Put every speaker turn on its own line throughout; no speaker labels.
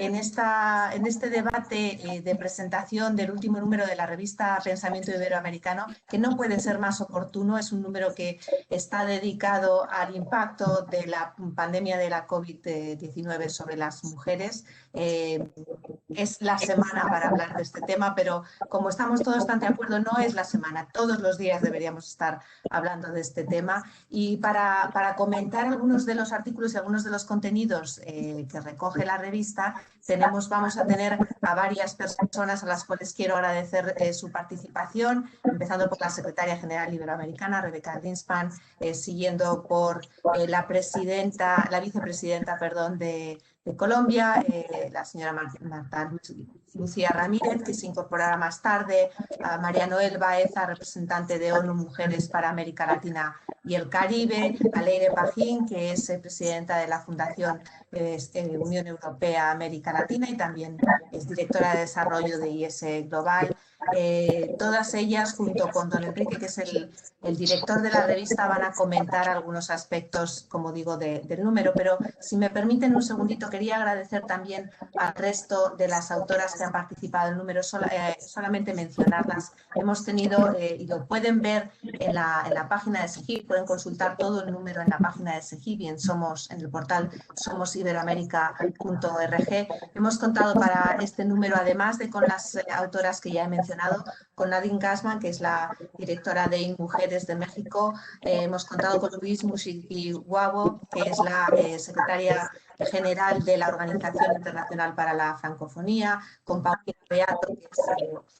en este debate de presentación del último número de la revista Pensamiento Iberoamericano, que no puede ser más oportuno. Es un número que está dedicado al impacto de la pandemia de la COVID-19 sobre las mujeres. Es la semana para hablar de este tema, pero como estamos todos tan de acuerdo, no es la semana. Todos los días deberíamos estar hablando de este tema. Y para comentar algunos de los artículos y algunos de los contenidos que recoge la revista, vamos a tener a varias personas a las cuales quiero agradecer su participación, empezando por la secretaria general iberoamericana, Rebeca Greenspan, siguiendo por la vicepresidenta, de Colombia, la señora Marta Lucía Ramírez, que se incorporará más tarde, a María Noel Baeza, representante de ONU Mujeres para América Latina y el Caribe, a Leire Pajín, que es presidenta de la Fundación Unión Europea América Latina y también es directora de desarrollo de IS Global. Todas ellas, junto con don Enrique, que es el director de la revista, van a comentar algunos aspectos, como digo, del número. Pero si me permiten un segundito, quería agradecer también al resto de las autoras que han participado en el número, solamente mencionarlas. Hemos tenido, y lo pueden ver en la página de SEGIP, pueden consultar todo el número en la página de SEGIP y en el portal somosiberoamerica.org. Hemos contado para este número, además de con las autoras que ya he mencionado, con Nadine Gassman, que es la directora de Mujeres de México. Hemos contado con Luis Mushikiwabo, que es la secretaria general de la Organización Internacional para la Francofonía, con Paulina Beato, que es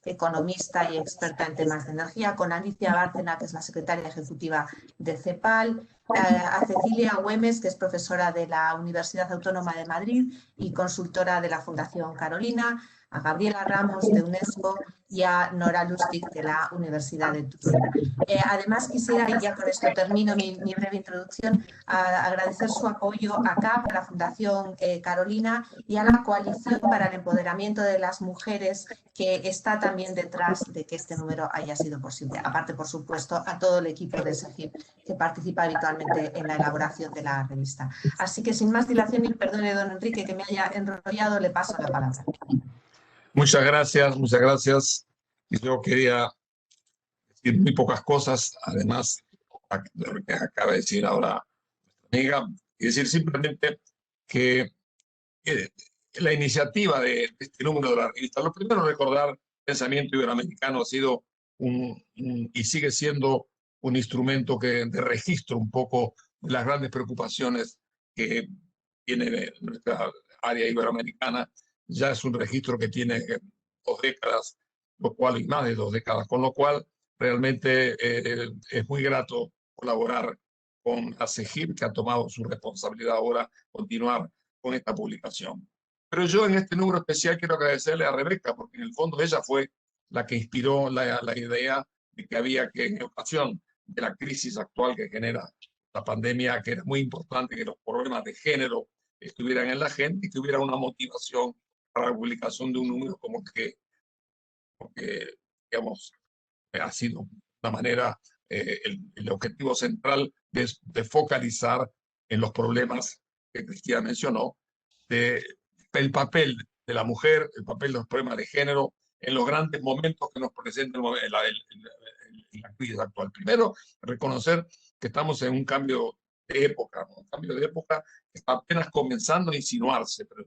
economista y experta en temas de energía, con Alicia Bárcena, que es la secretaria ejecutiva de CEPAL, a Cecilia Güemes, que es profesora de la Universidad Autónoma de Madrid y consultora de la Fundación Carolina, a Gabriela Ramos de UNESCO y a Nora Lustig de la Universidad de Turín. Además, quisiera, y ya con esto termino mi breve introducción, agradecer su apoyo a CAP, a la Fundación Carolina, y a la Coalición para el Empoderamiento de las Mujeres, que está también detrás de que este número haya sido posible. Aparte, por supuesto, a todo el equipo de SEGIP que participa habitualmente en la elaboración de la revista. Así que, sin más dilación, y perdone, don Enrique, que me haya enrollado, le paso la palabra.
Muchas gracias, muchas gracias. Yo quería decir muy pocas cosas, además de lo que acaba de decir ahora nuestra amiga, y decir simplemente que la iniciativa de este número de la revista, lo primero recordar, Pensamiento Iberoamericano ha sido y sigue siendo un instrumento de registro un poco de las grandes preocupaciones que tiene nuestra área iberoamericana. Ya es un registro que tiene 2 décadas, y más de 2 décadas, con lo cual realmente es muy grato colaborar con la SEGIP, que ha tomado su responsabilidad ahora continuar con esta publicación. Pero yo en este número especial quiero agradecerle a Rebeca, porque en el fondo ella fue la que inspiró la idea de que había que, en ocasión de la crisis actual que genera la pandemia, que era muy importante que los problemas de género estuvieran en la agenda y que hubiera una motivación para la publicación de un número como que digamos, ha sido una manera, el objetivo central de focalizar en los problemas que Cristina mencionó, el papel de la mujer, el papel de los problemas de género en los grandes momentos que nos presenta la crisis actual. Primero, reconocer que estamos en un cambio de época, ¿no? Un cambio de época que está apenas comenzando a insinuarse, pero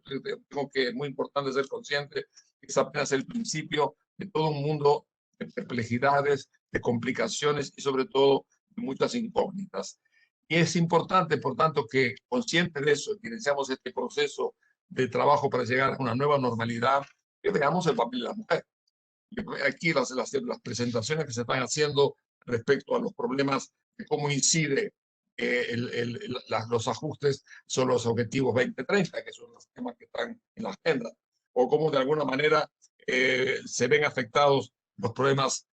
creo que es muy importante ser consciente que es apenas el principio de todo un mundo de perplejidades, de complicaciones y sobre todo de muchas incógnitas. Y es importante, por tanto, que conscientes de eso, que iniciamos este proceso de trabajo para llegar a una nueva normalidad, que veamos el papel de la mujer. Aquí las presentaciones que se están haciendo respecto a los problemas de cómo incide los ajustes sobre los objetivos 2030, que son los temas que están en la agenda, o cómo de alguna manera se ven afectados los problemas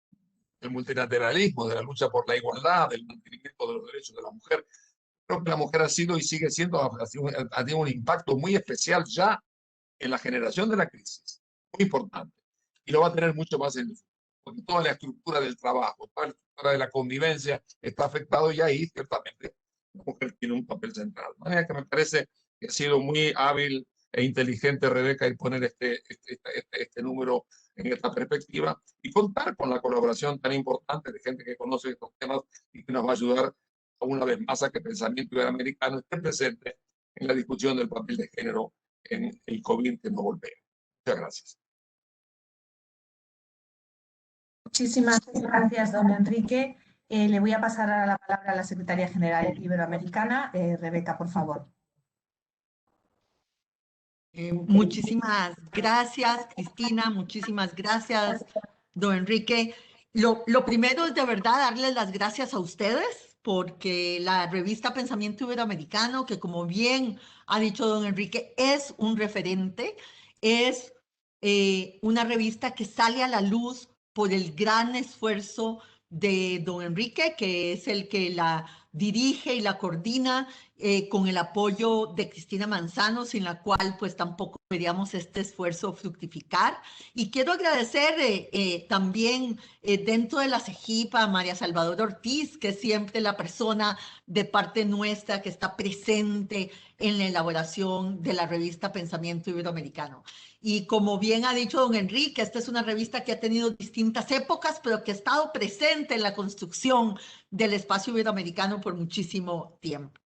del multilateralismo, de la lucha por la igualdad, del mantenimiento de los derechos de la mujer. Creo que la mujer ha sido y sigue siendo, ha tenido un impacto muy especial ya en la generación de la crisis, muy importante, y lo va a tener mucho más en el futuro, porque toda la estructura del trabajo, toda la estructura de la convivencia está afectado y ahí ciertamente la mujer tiene un papel central. De manera que me parece que ha sido muy hábil e inteligente, Rebeca, y poner este número en esta perspectiva y contar con la colaboración tan importante de gente que conoce estos temas y que nos va a ayudar una vez más a que el pensamiento iberoamericano esté presente en la discusión del papel de género en el COVID que nos golpea. Muchas gracias.
Muchísimas gracias, don Enrique. Le voy a pasar la palabra a la Secretaria General Iberoamericana. Rebeca, por favor.
Muchísimas gracias, Cristina. Muchísimas gracias, don Enrique. Lo primero es de verdad darles las gracias a ustedes porque la revista Pensamiento Iberoamericano, que como bien ha dicho don Enrique, es un referente, es una revista que sale a la luz por el gran esfuerzo de don Enrique, que es el que la dirige y la coordina con el apoyo de Cristina Manzano, sin la cual pues tampoco veríamos este esfuerzo fructificar. Y quiero agradecer también dentro de la CEGIP a María Salvador Ortiz, que es siempre la persona de parte nuestra que está presente en la elaboración de la revista Pensamiento Iberoamericano. Y como bien ha dicho don Enrique, esta es una revista que ha tenido distintas épocas, pero que ha estado presente en la construcción del espacio iberoamericano por muchísimo tiempo.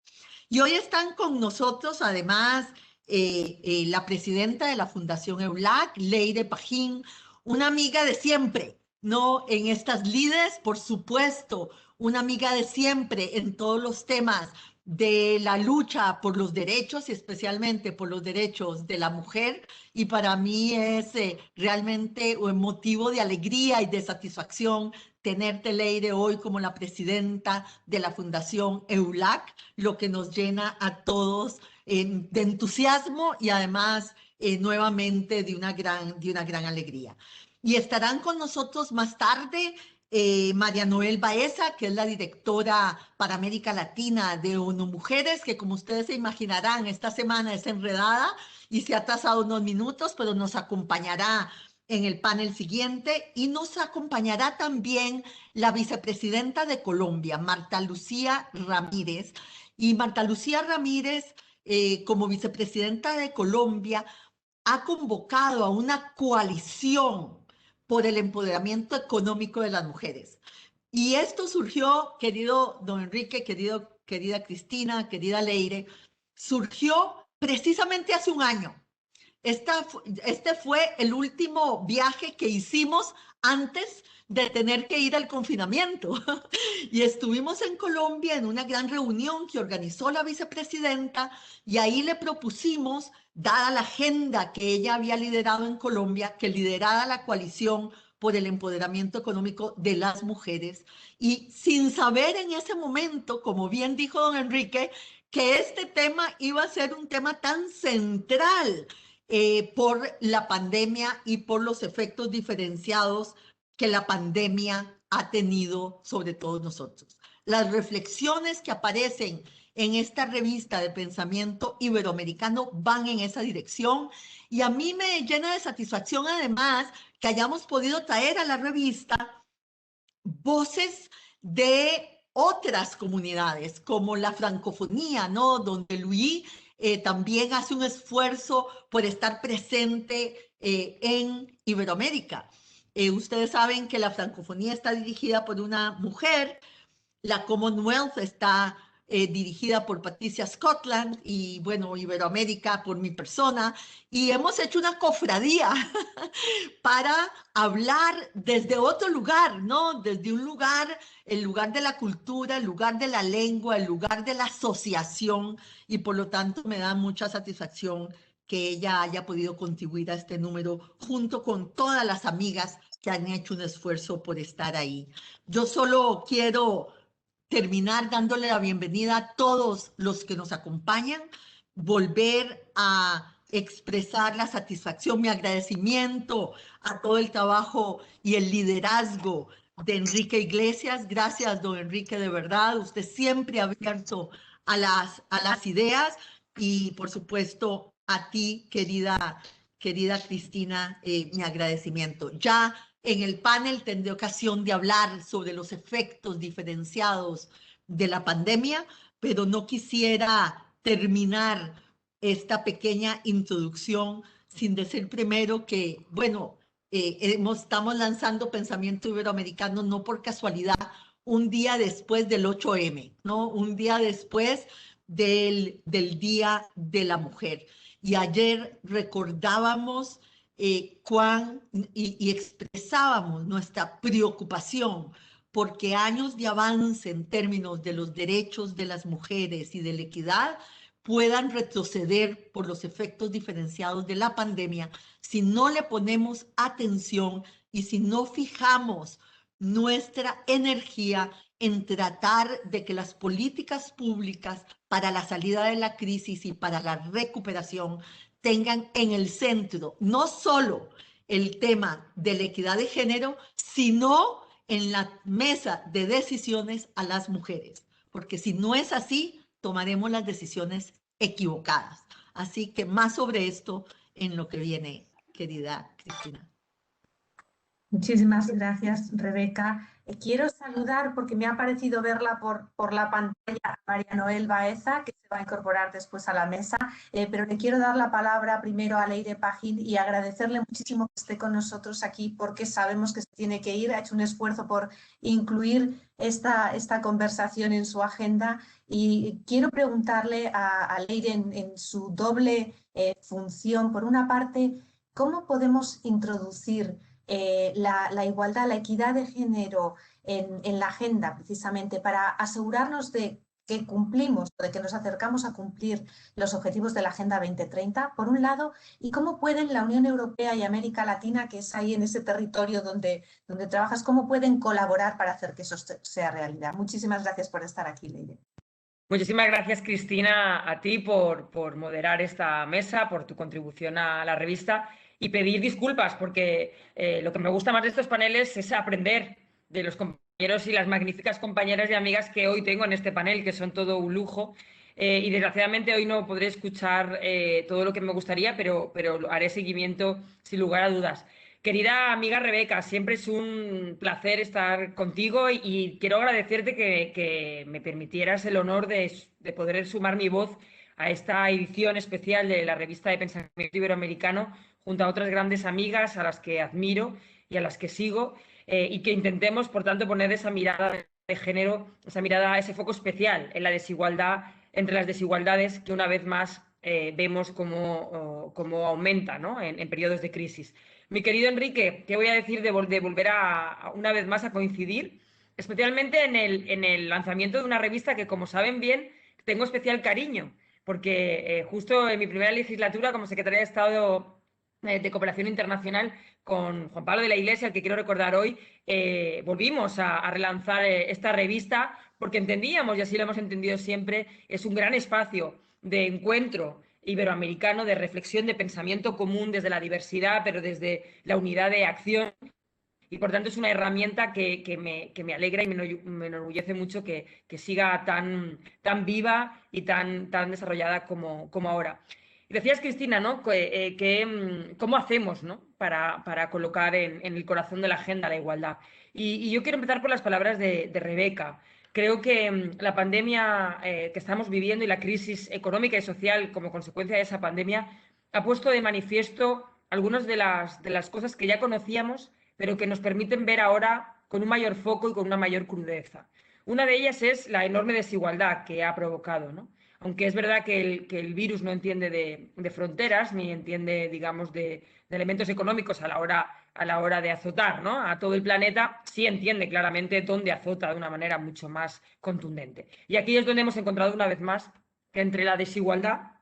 Y hoy están con nosotros, además, la presidenta de la Fundación EULAC, Leire Pajín, una amiga de siempre, ¿no? En estas lides, por supuesto, una amiga de siempre en todos los temas de la lucha por los derechos y especialmente por los derechos de la mujer. Y para mí es realmente un motivo de alegría y de satisfacción tenerte, Leire, hoy como la presidenta de la Fundación EULAC, lo que nos llena a todos de entusiasmo y además nuevamente de una gran alegría. Y estarán con nosotros más tarde María Noel Baeza, que es la directora para América Latina de ONU Mujeres, que como ustedes se imaginarán, esta semana es enredada y se ha atrasado unos minutos, pero nos acompañará en el panel siguiente y nos acompañará también la vicepresidenta de Colombia, Marta Lucía Ramírez. Y Marta Lucía Ramírez, como vicepresidenta de Colombia, ha convocado a una coalición por el empoderamiento económico de las mujeres. Y esto surgió, querido don Enrique, querida Cristina, querida Leire, surgió precisamente hace un año. Este fue el último viaje que hicimos antes de tener que ir al confinamiento. Y estuvimos en Colombia en una gran reunión que organizó la vicepresidenta y ahí le propusimos, dada la agenda que ella había liderado en Colombia, que liderara la coalición por el empoderamiento económico de las mujeres. Y sin saber en ese momento, como bien dijo don Enrique, que este tema iba a ser un tema tan central por la pandemia y por los efectos diferenciados que la pandemia ha tenido sobre todos nosotros. Las reflexiones que aparecen en esta revista de pensamiento iberoamericano van en esa dirección y a mí me llena de satisfacción además que hayamos podido traer a la revista voces de otras comunidades como la francofonía, ¿no? Donde Luis también hace un esfuerzo por estar presente en Iberoamérica. Ustedes saben que la francofonía está dirigida por una mujer, la Commonwealth está dirigida por Patricia Scotland y, bueno, Iberoamérica por mi persona. Y hemos hecho una cofradía para hablar desde otro lugar, ¿no? Desde un lugar, el lugar de la cultura, el lugar de la lengua, el lugar de la asociación. Y por lo tanto me da mucha satisfacción que ella haya podido contribuir a este número junto con todas las amigas que han hecho un esfuerzo por estar ahí. Yo solo quiero terminar dándole la bienvenida a todos los que nos acompañan, volver a expresar la satisfacción, mi agradecimiento a todo el trabajo y el liderazgo de Enrique Iglesias. Gracias, don Enrique, de verdad. Usted siempre ha abierto a las ideas y, por supuesto, a ti, querida Cristina, mi agradecimiento. Ya en el panel tendré ocasión de hablar sobre los efectos diferenciados de la pandemia, pero no quisiera terminar esta pequeña introducción sin decir primero que, bueno, estamos lanzando Pensamiento Iberoamericano no por casualidad, un día después del 8M, ¿no? Un día después del Día de la Mujer. Y ayer recordábamos y expresábamos nuestra preocupación porque años de avance en términos de los derechos de las mujeres y de la equidad puedan retroceder por los efectos diferenciados de la pandemia si no le ponemos atención y si no fijamos nuestra energía en tratar de que las políticas públicas para la salida de la crisis y para la recuperación tengan en el centro no solo el tema de la equidad de género, sino en la mesa de decisiones a las mujeres. Porque si no es así, tomaremos las decisiones equivocadas. Así que más sobre esto en lo que viene, querida Cristina.
Muchísimas gracias, Rebeca. Quiero saludar, porque me ha parecido verla por la pantalla, a María Noel Baeza, que se va a incorporar después a la mesa, pero le quiero dar la palabra primero a Leire Pajín y agradecerle muchísimo que esté con nosotros aquí, porque sabemos que se tiene que ir, ha hecho un esfuerzo por incluir esta conversación en su agenda, y quiero preguntarle a Leire en su doble función. Por una parte, ¿cómo podemos introducir la igualdad, la equidad de género en la agenda, precisamente para asegurarnos de que cumplimos, de que nos acercamos a cumplir los objetivos de la Agenda 2030, por un lado, y cómo pueden la Unión Europea y América Latina, que es ahí en ese territorio donde trabajas, cómo pueden colaborar para hacer que eso sea realidad? Muchísimas gracias por estar aquí, Leire.
Muchísimas gracias, Cristina, a ti por moderar esta mesa, por tu contribución a la revista, y pedir disculpas porque lo que me gusta más de estos paneles es aprender de los compañeros y las magníficas compañeras y amigas que hoy tengo en este panel, que son todo un lujo. Y desgraciadamente hoy no podré escuchar todo lo que me gustaría, pero haré seguimiento sin lugar a dudas. Querida amiga Rebeca, siempre es un placer estar contigo y quiero agradecerte que me permitieras el honor de poder sumar mi voz a esta edición especial de la revista de Pensamiento Iberoamericano, junto a otras grandes amigas a las que admiro y a las que sigo, y que intentemos, por tanto, poner esa mirada de género, esa mirada, ese foco especial en la desigualdad, entre las desigualdades que una vez más vemos cómo aumenta, ¿no? en periodos de crisis. Mi querido Enrique, ¿qué voy a decir de volver una vez más a coincidir? Especialmente en el lanzamiento de una revista que, como saben bien, tengo especial cariño, porque justo en mi primera legislatura como secretaria de Estado de Cooperación Internacional con Juan Pablo de la Iglesia, al que quiero recordar hoy, volvimos a relanzar esta revista porque entendíamos, y así lo hemos entendido siempre, es un gran espacio de encuentro iberoamericano, de reflexión, de pensamiento común desde la diversidad, pero desde la unidad de acción. Y por tanto es una herramienta que me alegra y me enorgullece mucho que siga tan viva y tan desarrollada como ahora. Y decías, Cristina, ¿no? ¿Cómo hacemos, ¿no? para colocar en el corazón de la agenda la igualdad? Y yo quiero empezar por las palabras de Rebeca. Creo que la pandemia que estamos viviendo y la crisis económica y social como consecuencia de esa pandemia ha puesto de manifiesto algunas de las cosas que ya conocíamos, pero que nos permiten ver ahora con un mayor foco y con una mayor crudeza. Una de ellas es la enorme desigualdad que ha provocado, ¿no? Aunque es verdad que el virus no entiende de fronteras, ni entiende, digamos, de elementos económicos a la hora de azotar, ¿no? a todo el planeta, sí entiende claramente dónde azota de una manera mucho más contundente. Y aquí es donde hemos encontrado una vez más que entre la desigualdad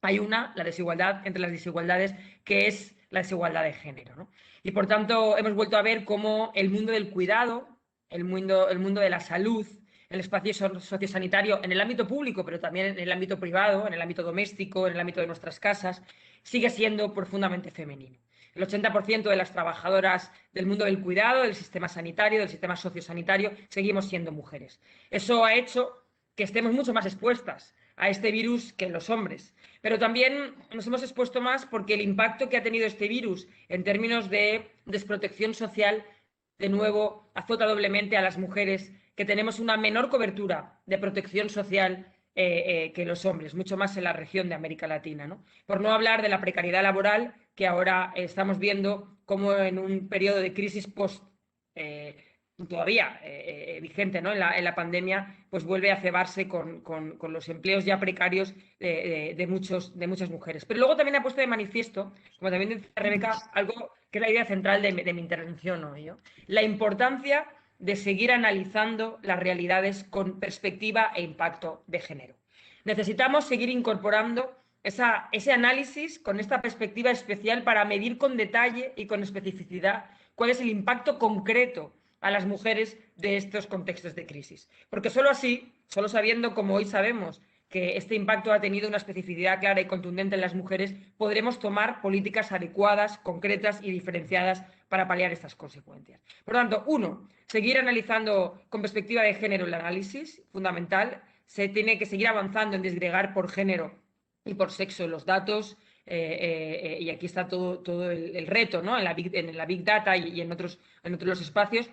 hay la desigualdad entre las desigualdades, que es la desigualdad de género, ¿no? Y por tanto hemos vuelto a ver cómo el mundo del cuidado, el mundo de la salud, el espacio sociosanitario en el ámbito público, pero también en el ámbito privado, en el ámbito doméstico, en el ámbito de nuestras casas, sigue siendo profundamente femenino. El 80% de las trabajadoras del mundo del cuidado, del sistema sanitario, del sistema sociosanitario, seguimos siendo mujeres. Eso ha hecho que estemos mucho más expuestas a este virus que los hombres. Pero también nos hemos expuesto más porque el impacto que ha tenido este virus en términos de desprotección social, de nuevo, azota doblemente a las mujeres, que tenemos una menor cobertura de protección social que los hombres, mucho más en la región de América Latina, ¿no? Por no hablar de la precariedad laboral que ahora estamos viendo como en un periodo de crisis todavía vigente, ¿no? En la pandemia, pues vuelve a cebarse con los empleos ya precarios de muchas mujeres. Pero luego también ha puesto de manifiesto, como también decía Rebeca, algo que es la idea central de mi intervención hoy, ¿no? La importancia de seguir analizando las realidades con perspectiva e impacto de género. Necesitamos seguir incorporando ese análisis con esta perspectiva especial para medir con detalle y con especificidad cuál es el impacto concreto a las mujeres de estos contextos de crisis. Porque solo así, solo sabiendo como hoy sabemos que este impacto ha tenido una especificidad clara y contundente en las mujeres, podremos tomar políticas adecuadas, concretas y diferenciadas para paliar estas consecuencias. Por lo tanto, uno, seguir analizando con perspectiva de género el análisis, fundamental. Se tiene que seguir avanzando en desgregar por género y por sexo los datos, y aquí está todo el reto, ¿no? en la Big Data y en otros espacios.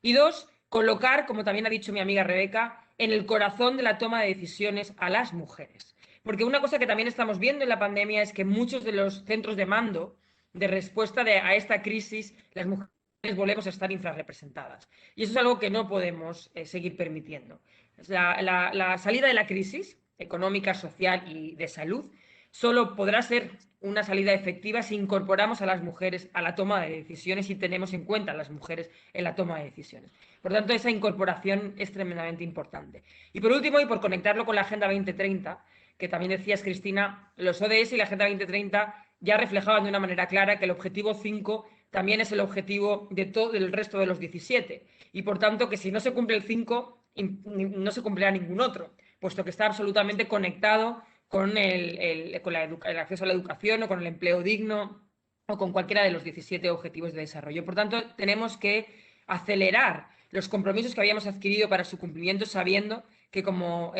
Y dos, colocar, como también ha dicho mi amiga Rebeca, en el corazón de la toma de decisiones a las mujeres. Porque una cosa que también estamos viendo en la pandemia es que muchos de los centros de mando de respuesta a esta crisis, las mujeres volvemos a estar infrarrepresentadas. Y eso es algo que no podemos seguir permitiendo. La salida de la crisis económica, social y de salud solo podrá ser una salida efectiva si incorporamos a las mujeres a la toma de decisiones y tenemos en cuenta a las mujeres en la toma de decisiones. Por tanto, esa incorporación es tremendamente importante. Y por último, y por conectarlo con la Agenda 2030, que también decías, Cristina, los ODS y la Agenda 2030 ya reflejaban de una manera clara que el objetivo 5 también es el objetivo de todo el resto de los 17. Y por tanto, que si no se cumple el 5, no se cumplirá ningún otro, puesto que está absolutamente conectado con el acceso a la educación o con el empleo digno o con cualquiera de los 17 objetivos de desarrollo. Por tanto, tenemos que acelerar los compromisos que habíamos adquirido para su cumplimiento, sabiendo que, como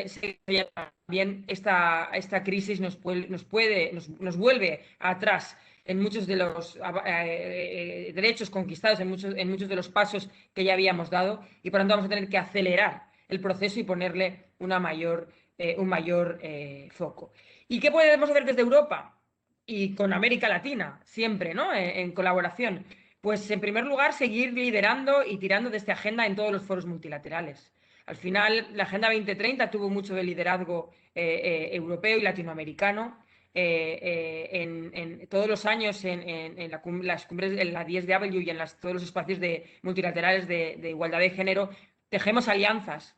también esta crisis nos vuelve atrás en muchos de los derechos conquistados, en muchos de los pasos que ya habíamos dado, y por tanto vamos a tener que acelerar el proceso y ponerle un mayor foco. ¿Y qué podemos hacer desde Europa? Y con América Latina, siempre, ¿no? En colaboración. Pues, en primer lugar, seguir liderando y tirando de esta agenda en todos los foros multilaterales. Al final, la Agenda 2030 tuvo mucho de liderazgo europeo y latinoamericano. En todos los años, en las cumbres, en la 10W y en todos los espacios multilaterales de igualdad de género, tejemos alianzas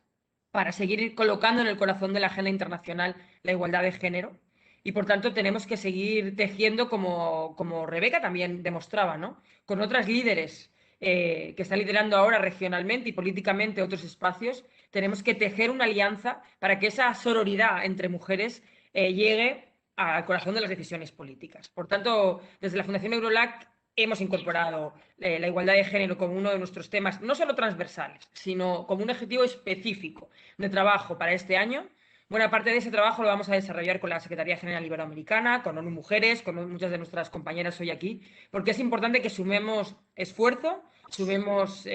para seguir colocando en el corazón de la agenda internacional la igualdad de género. Y por tanto tenemos que seguir tejiendo, como Rebeca también demostraba, ¿no? Con otras líderes que están liderando ahora regionalmente y políticamente otros espacios. Tenemos que tejer una alianza para que esa sororidad entre mujeres llegue al corazón de las decisiones políticas. Por tanto, desde la Fundación Eurolac hemos incorporado la igualdad de género como uno de nuestros temas, no solo transversales, sino como un objetivo específico de trabajo para este año. Buena parte de ese trabajo lo vamos a desarrollar con la Secretaría General Iberoamericana, con ONU Mujeres, con muchas de nuestras compañeras hoy aquí, porque es importante que sumemos esfuerzo, sumemos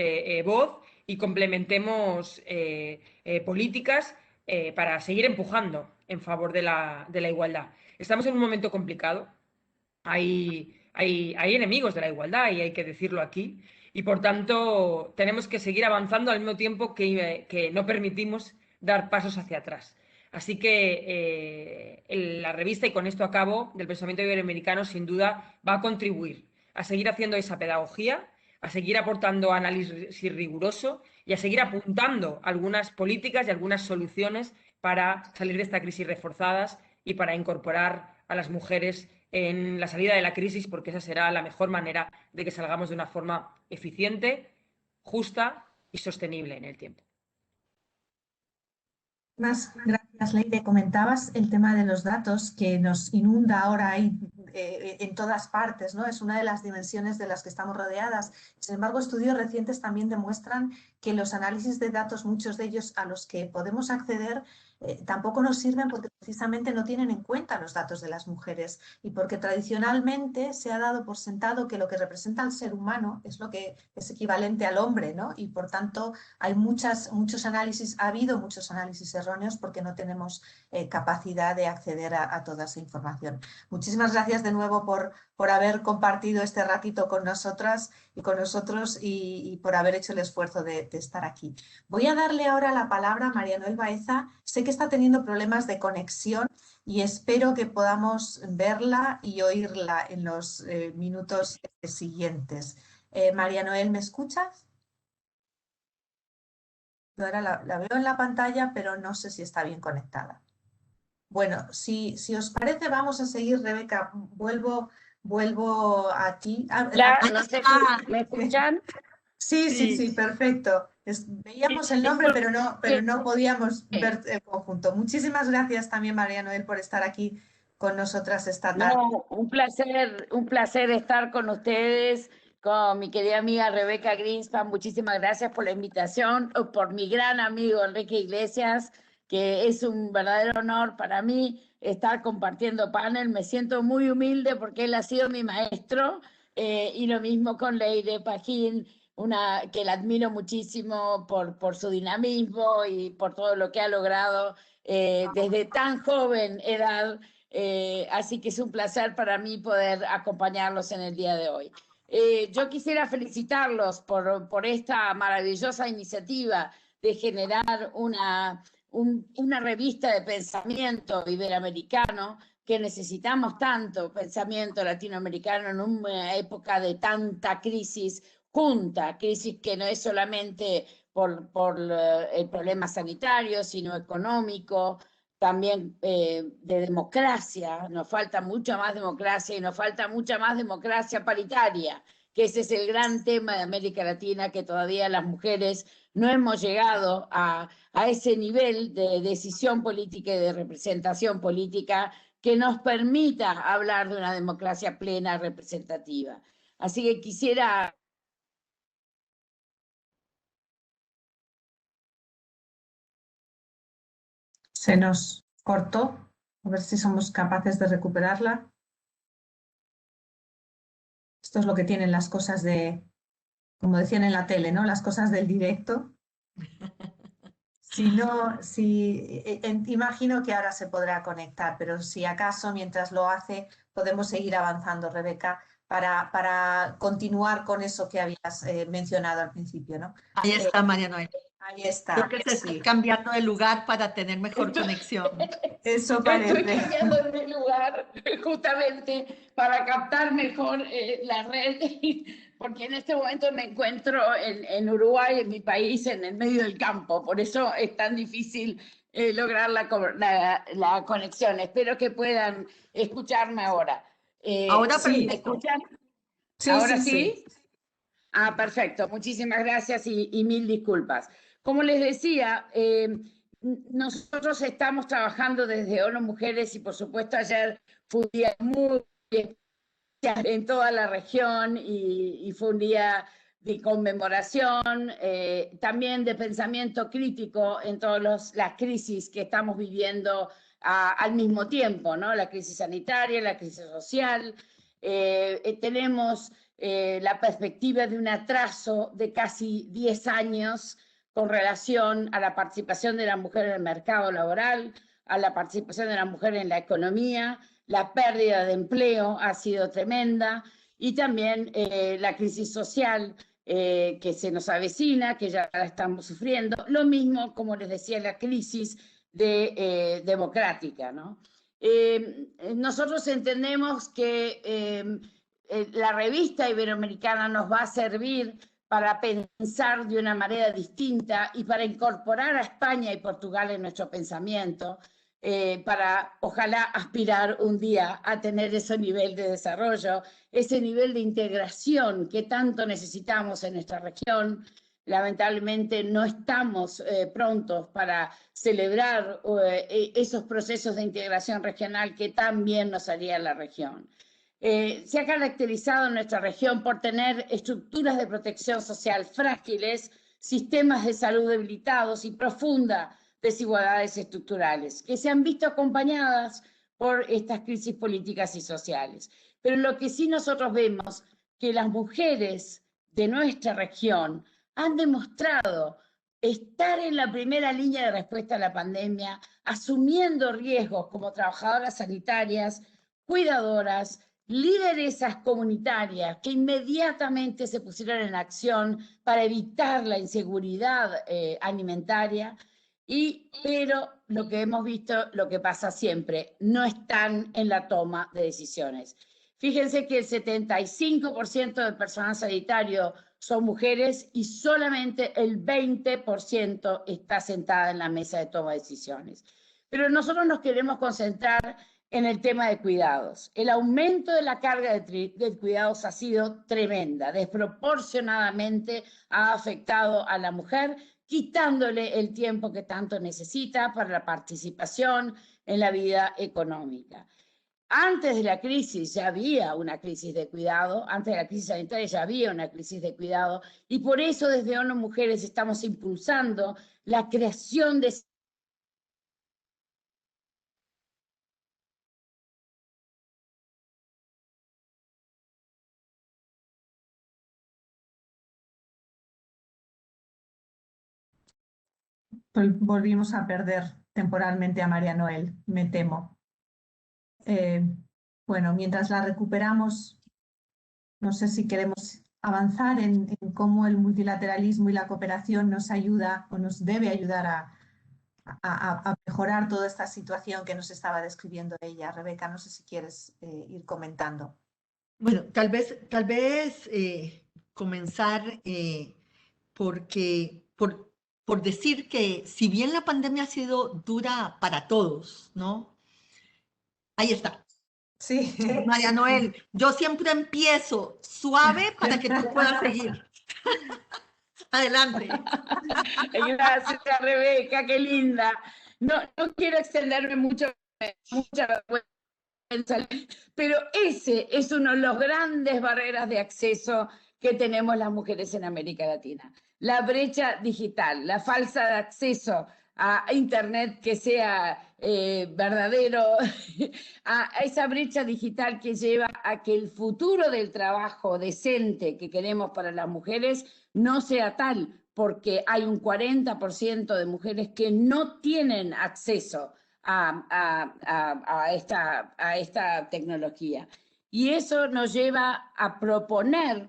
voz y complementemos políticas para seguir empujando en favor de la igualdad. Estamos en un momento complicado. Hay enemigos de la igualdad, y hay que decirlo aquí, y por tanto tenemos que seguir avanzando al mismo tiempo que no permitimos dar pasos hacia atrás. Así que la revista, y con esto acabo, del pensamiento iberoamericano, sin duda va a contribuir a seguir haciendo esa pedagogía, a seguir aportando análisis riguroso y a seguir apuntando algunas políticas y algunas soluciones para salir de esta crisis reforzadas y para incorporar a las mujeres en la salida de la crisis, porque esa será la mejor manera de que salgamos de una forma eficiente, justa y sostenible en el tiempo.
Más gracias, Leire. Comentabas el tema de los datos que nos inunda ahora ahí, en todas partes, ¿no? Es una de las dimensiones de las que estamos rodeadas. Sin embargo, estudios recientes también demuestran que los análisis de datos, muchos de ellos a los que podemos acceder, tampoco nos sirven porque precisamente no tienen en cuenta los datos de las mujeres y porque tradicionalmente se ha dado por sentado que lo que representa al ser humano es lo que es equivalente al hombre, ¿no? Y por tanto hay muchos análisis, ha habido muchos análisis erróneos porque no tenemos capacidad de acceder a toda esa información. Muchísimas gracias de nuevo por haber compartido este ratito con nosotras y con nosotros y por haber hecho el esfuerzo de estar aquí. Voy a darle ahora la palabra a María Noel Baeza. Sé que está teniendo problemas de conexión y espero que podamos verla y oírla en los minutos siguientes. María Noel, ¿me escuchas? Yo ahora la veo en la pantalla, pero no sé si está bien conectada. Bueno, si os parece, vamos a seguir, Rebeca. Vuelvo a ti.
No sé si me escuchan.
Sí, perfecto. Veíamos el nombre, pero no podíamos ver el conjunto. Muchísimas gracias también, María Noel, por estar aquí con nosotras esta tarde.
No, un placer estar con ustedes, con mi querida amiga Rebeca Greenspan. Muchísimas gracias por la invitación, por mi gran amigo Enrique Iglesias, que es un verdadero honor para mí estar compartiendo panel. Me siento muy humilde porque él ha sido mi maestro, y lo mismo con Leire Pajín, que la admiro muchísimo por su dinamismo y por todo lo que ha logrado desde tan joven edad. Así que es un placer para mí poder acompañarlos en el día de hoy. Yo quisiera felicitarlos por esta maravillosa iniciativa de generar una revista de pensamiento iberoamericano, que necesitamos tanto pensamiento latinoamericano en una época de tanta crisis junta, crisis que no es solamente por el problema sanitario, sino económico, también de democracia. Nos falta mucha más democracia y nos falta mucha más democracia paritaria, que ese es el gran tema de América Latina, que todavía las mujeres no hemos llegado a ese nivel de decisión política y de representación política que nos permita hablar de una democracia plena representativa. Así que quisiera...
Se nos cortó, a ver si somos capaces de recuperarla. Esto es lo que tienen las cosas como decían en la tele, ¿no? Las cosas del directo. Si no, imagino que ahora se podrá conectar, pero si acaso mientras lo hace podemos seguir avanzando, Rebeca, para continuar con eso que habías mencionado al principio, ¿no?
Ahí está, María Noel.
Ahí está.
Creo que se está cambiando de lugar para tener mejor conexión.
Eso parece.
Estoy cambiando de lugar justamente para captar mejor la red, porque en este momento me encuentro en Uruguay, en mi país, en el medio del campo. Por eso es tan difícil lograr la conexión. Espero que puedan escucharme ahora.
Ahora
¿sí?
perfecto.
¿Me escuchan?
Sí,
¿Ahora
sí?
Ah, perfecto. Muchísimas gracias y mil disculpas. Como les decía, nosotros estamos trabajando desde ONU Mujeres y por supuesto ayer fue un día muy especial en toda la región y fue un día de conmemoración, también de pensamiento crítico en todas las crisis que estamos viviendo al mismo tiempo, ¿no? La crisis sanitaria, la crisis social. Tenemos la perspectiva de un atraso de casi 10 años con relación a la participación de la mujer en el mercado laboral, a la participación de la mujer en la economía. La pérdida de empleo ha sido tremenda y también la crisis social que se nos avecina, que ya la estamos sufriendo. Lo mismo, como les decía, la crisis democrática, ¿no? Nosotros entendemos que la revista iberoamericana nos va a servir para pensar de una manera distinta y para incorporar a España y Portugal en nuestro pensamiento, para ojalá aspirar un día a tener ese nivel de desarrollo, ese nivel de integración que tanto necesitamos en nuestra región. Lamentablemente no estamos prontos para celebrar esos procesos de integración regional que tan bien nos haría la región. Se ha caracterizado nuestra región por tener estructuras de protección social frágiles, sistemas de salud debilitados y profunda desigualdades estructurales, que se han visto acompañadas por estas crisis políticas y sociales. Pero lo que sí nosotros vemos, que las mujeres de nuestra región han demostrado estar en la primera línea de respuesta a la pandemia, asumiendo riesgos como trabajadoras sanitarias, cuidadoras, lideresas comunitarias que inmediatamente se pusieron en acción para evitar la inseguridad alimentaria, pero lo que hemos visto, lo que pasa siempre, no están en la toma de decisiones. Fíjense que el 75% del personal sanitario son mujeres y solamente el 20% está sentada en la mesa de toma de decisiones. Pero nosotros nos queremos concentrar en el tema de cuidados. El aumento de la carga de cuidados ha sido tremenda, desproporcionadamente ha afectado a la mujer, quitándole el tiempo que tanto necesita para la participación en la vida económica. Antes de la crisis ya había una crisis de cuidado, antes de la crisis sanitaria ya había una crisis de cuidado, y por eso desde ONU Mujeres estamos impulsando la creación de
Volvimos a perder temporalmente a María Noel, me temo. Bueno, mientras la recuperamos, no sé si queremos avanzar en cómo el multilateralismo y la cooperación nos ayuda o nos debe ayudar a mejorar toda esta situación que nos estaba describiendo ella. Rebeca, no sé si quieres ir comentando.
Bueno, tal vez comenzar por decir que si bien la pandemia ha sido dura para todos, ¿no? Ahí está.
Sí.
María Noel, yo siempre empiezo suave para que tú puedas seguir. Adelante.
Gracias, Rebeca, qué linda. No quiero extenderme mucha vergüenza, pero ese es uno de los grandes barreras de acceso que tenemos las mujeres en América Latina. La brecha digital, la falta de acceso a Internet que sea verdadero, a esa brecha digital que lleva a que el futuro del trabajo decente que queremos para las mujeres no sea tal, porque hay un 40% de mujeres que no tienen acceso a esta tecnología. Y eso nos lleva a proponer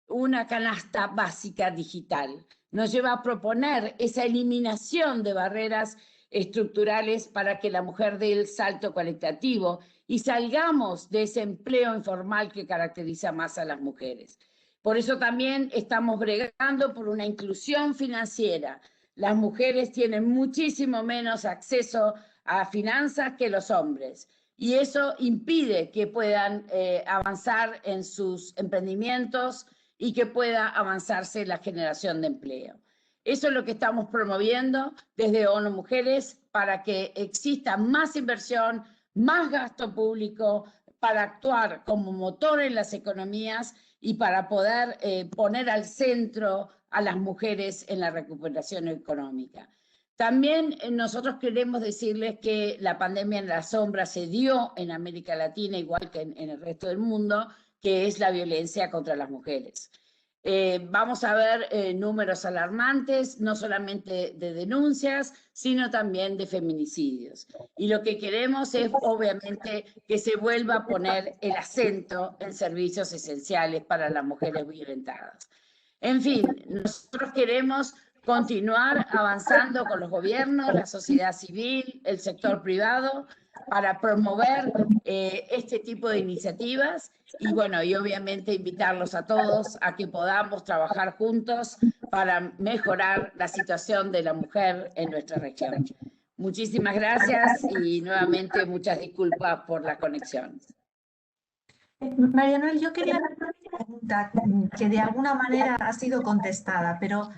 una canasta básica digital, nos lleva a proponer esa eliminación de barreras estructurales para que la mujer dé el salto cualitativo y salgamos de ese empleo informal que caracteriza más a las mujeres. Por eso también estamos bregando por una inclusión financiera. Las mujeres tienen muchísimo menos acceso a finanzas que los hombres, y eso impide que puedan avanzar en sus emprendimientos y que pueda avanzarse la generación de empleo. Eso es lo que estamos promoviendo desde ONU Mujeres para que exista más inversión, más gasto público, para actuar como motor en las economías y para poder poner al centro a las mujeres en la recuperación económica. También nosotros queremos decirles que la pandemia en la sombra se dio en América Latina, igual que en el resto del mundo, que es la violencia contra las mujeres. Vamos a ver números alarmantes, no solamente de denuncias, sino también de feminicidios. Y lo que queremos es, obviamente, que se vuelva a poner el acento en servicios esenciales para las mujeres violentadas. En fin, nosotros queremos continuar avanzando con los gobiernos, la sociedad civil, el sector privado, para promover este tipo de iniciativas y bueno, y obviamente invitarlos a todos a que podamos trabajar juntos para mejorar la situación de la mujer en nuestra región. Muchísimas gracias y nuevamente muchas disculpas por la conexión.
María Noel, yo quería hacer una pregunta que de alguna manera ha sido contestada, pero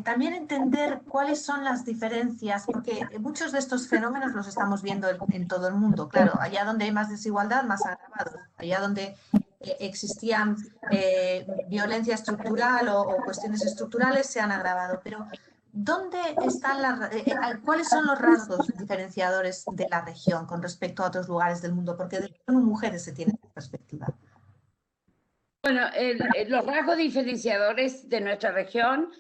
también entender cuáles son las diferencias, porque muchos de estos fenómenos los estamos viendo en todo el mundo. Claro, allá donde hay más desigualdad, más agravados. Allá donde existían violencia estructural o cuestiones estructurales, se han agravado. Pero ¿dónde están cuáles son los rasgos diferenciadores de la región con respecto a otros lugares del mundo? Porque de mujeres se tiene esta perspectiva.
Bueno, los rasgos diferenciadores de nuestra región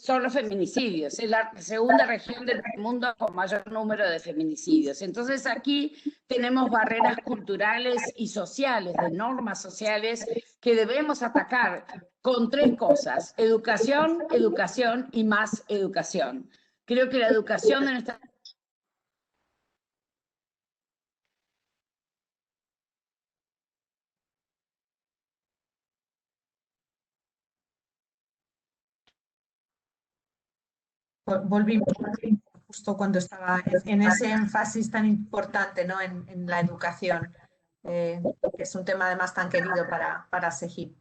son los feminicidios. Es la segunda región del mundo con mayor número de feminicidios. Entonces aquí tenemos barreras culturales y sociales, de normas sociales, que debemos atacar con tres cosas: educación, educación y más educación. Creo que la educación de nuestra
Volvimos justo cuando estaba en ese énfasis tan importante, ¿no? en la educación, que es un tema además tan querido para SEGIP.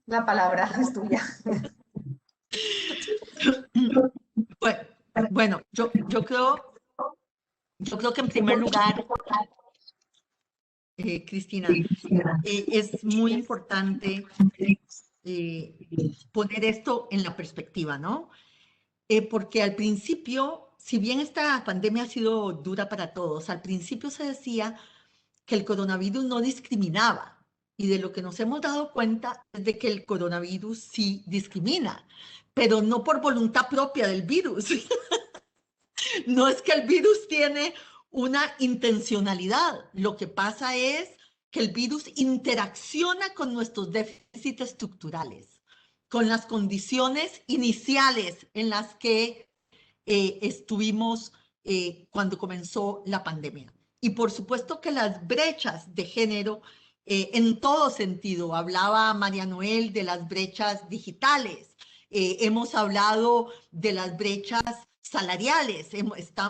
La palabra es tuya.
Bueno, yo creo que en primer lugar, Cristina, es muy importante poner esto en la perspectiva, ¿no? Porque al principio, si bien esta pandemia ha sido dura para todos, al principio se decía que el coronavirus no discriminaba. Y de lo que nos hemos dado cuenta es de que el coronavirus sí discrimina, pero no por voluntad propia del virus. No es que el virus tiene una intencionalidad. Lo que pasa es que el virus interacciona con nuestros déficits estructurales, con las condiciones iniciales en las que estuvimos cuando comenzó la pandemia. Y por supuesto que las brechas de género en todo sentido, hablaba María Noel de las brechas digitales, hemos hablado de las brechas salariales,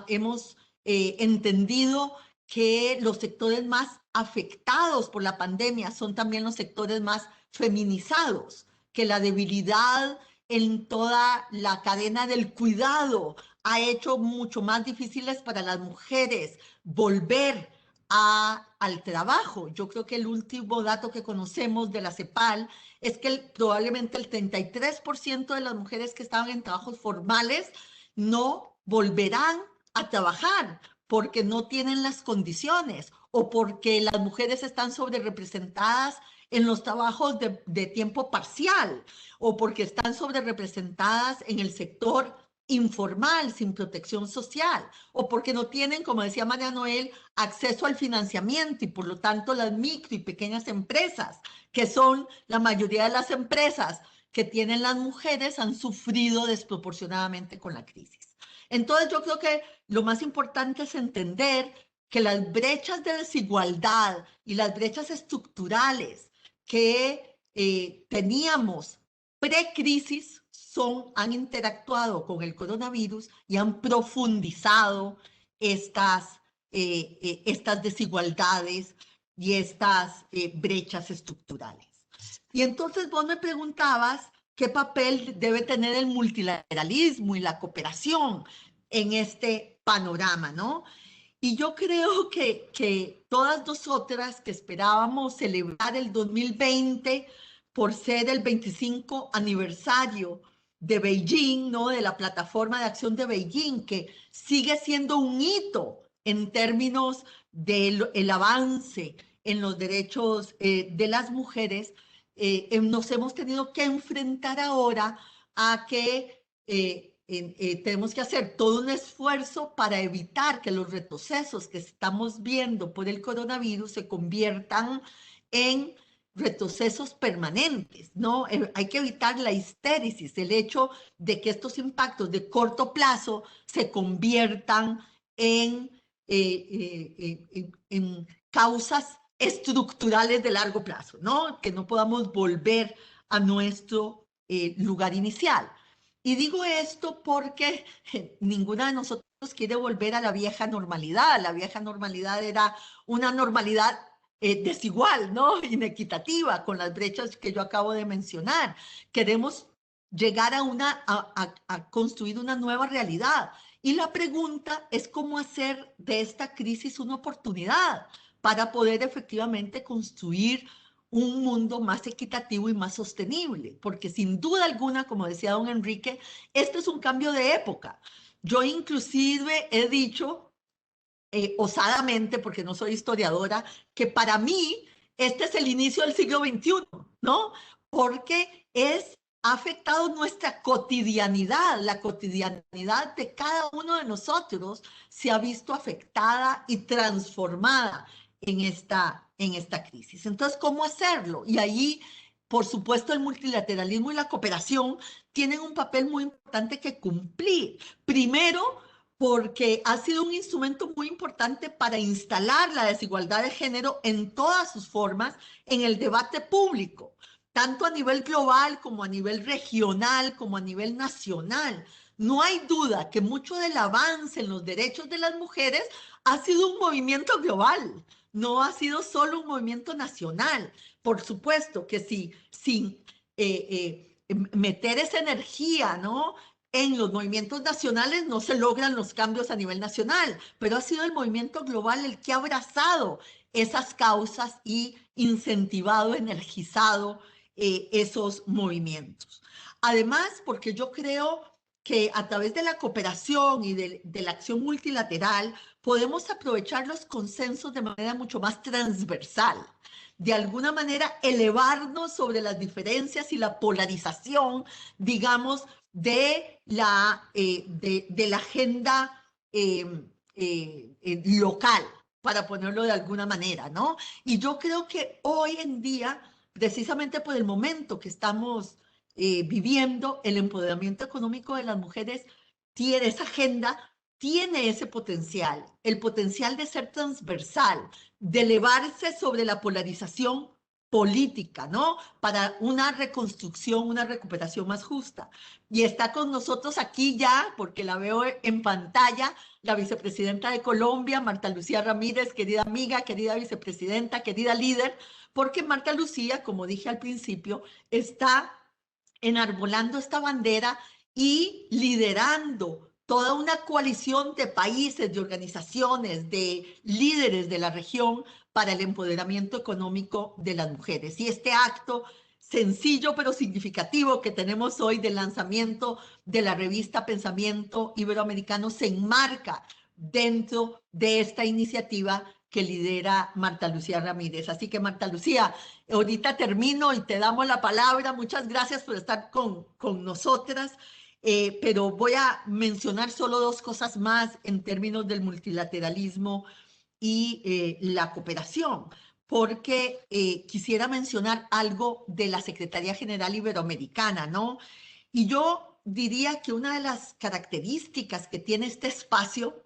hemos entendido que los sectores más afectados por la pandemia son también los sectores más feminizados, que la debilidad en toda la cadena del cuidado ha hecho mucho más difíciles para las mujeres volver al trabajo. Yo creo que el último dato que conocemos de la CEPAL es que probablemente el 33% de las mujeres que estaban en trabajos formales no volverán a trabajar porque no tienen las condiciones o porque las mujeres están sobrerepresentadas en los trabajos de tiempo parcial o porque están sobrerepresentadas en el sector informal, sin protección social, o porque no tienen, como decía María Noel, acceso al financiamiento y por lo tanto las micro y pequeñas empresas, que son la mayoría de las empresas que tienen las mujeres, han sufrido desproporcionadamente con la crisis. Entonces yo creo que lo más importante es entender que las brechas de desigualdad y las brechas estructurales que teníamos pre-crisis han interactuado con el coronavirus y han profundizado estas desigualdades y estas brechas estructurales. Y entonces vos me preguntabas qué papel debe tener el multilateralismo y la cooperación en este panorama, ¿no? Y yo creo que todas nosotras que esperábamos celebrar el 2020 por ser el 25 aniversario de Beijing, ¿no? De la plataforma de acción de Beijing, que sigue siendo un hito en términos del avance en los derechos de las mujeres, nos hemos tenido que enfrentar ahora a que tenemos que hacer todo un esfuerzo para evitar que los retrocesos que estamos viendo por el coronavirus se conviertan en retrocesos permanentes, ¿no? Hay que evitar la histéresis, el hecho de que estos impactos de corto plazo se conviertan en causas estructurales de largo plazo, ¿no? Que no podamos volver a nuestro lugar inicial. Y digo esto porque ninguna de nosotros quiere volver a la vieja normalidad. La vieja normalidad era una normalidad desigual, ¿no? Inequitativa, con las brechas que yo acabo de mencionar. Queremos llegar a construir una nueva realidad. Y la pregunta es cómo hacer de esta crisis una oportunidad para poder efectivamente construir un mundo más equitativo y más sostenible, porque sin duda alguna, como decía don Enrique, este es un cambio de época. Yo inclusive he dicho, osadamente, porque no soy historiadora, que para mí este es el inicio del siglo XXI, ¿no? Porque ha afectado nuestra cotidianidad, la cotidianidad de cada uno de nosotros se ha visto afectada y transformada en esta crisis. Entonces, ¿cómo hacerlo? Y ahí, por supuesto, el multilateralismo y la cooperación tienen un papel muy importante que cumplir. Primero, porque ha sido un instrumento muy importante para instalar la desigualdad de género en todas sus formas en el debate público, tanto a nivel global como a nivel regional, como a nivel nacional. No hay duda que mucho del avance en los derechos de las mujeres ha sido un movimiento global, no ha sido solo un movimiento nacional. Por supuesto que sí, sin meter esa energía, ¿no?, en los movimientos nacionales no se logran los cambios a nivel nacional, pero ha sido el movimiento global el que ha abrazado esas causas y incentivado, energizado esos movimientos. Además, porque yo creo que a través de la cooperación y de la acción multilateral podemos aprovechar los consensos de manera mucho más transversal. De alguna manera, elevarnos sobre las diferencias y la polarización, digamos, de la agenda local, para ponerlo de alguna manera, ¿no? Y yo creo que hoy en día, precisamente por el momento que estamos viviendo, el empoderamiento económico de las mujeres tiene esa agenda, tiene ese potencial, el potencial de ser transversal, de elevarse sobre la polarización política, ¿no? Para una reconstrucción, una recuperación más justa. Y está con nosotros aquí ya, porque la veo en pantalla, la vicepresidenta de Colombia, Marta Lucía Ramírez, querida amiga, querida vicepresidenta, querida líder, porque Marta Lucía, como dije al principio, está enarbolando esta bandera y liderando toda una coalición de países, de organizaciones, de líderes de la región para el empoderamiento económico de las mujeres. Y este acto sencillo pero significativo que tenemos hoy del lanzamiento de la revista Pensamiento Iberoamericano se enmarca dentro de esta iniciativa que lidera Marta Lucía Ramírez. Así que, Marta Lucía, ahorita termino y te damos la palabra. Muchas gracias por estar con nosotras. Pero voy a mencionar solo dos cosas más en términos del multilateralismo y la cooperación, porque quisiera mencionar algo de la Secretaría General Iberoamericana, ¿no? Y yo diría que una de las características que tiene este espacio,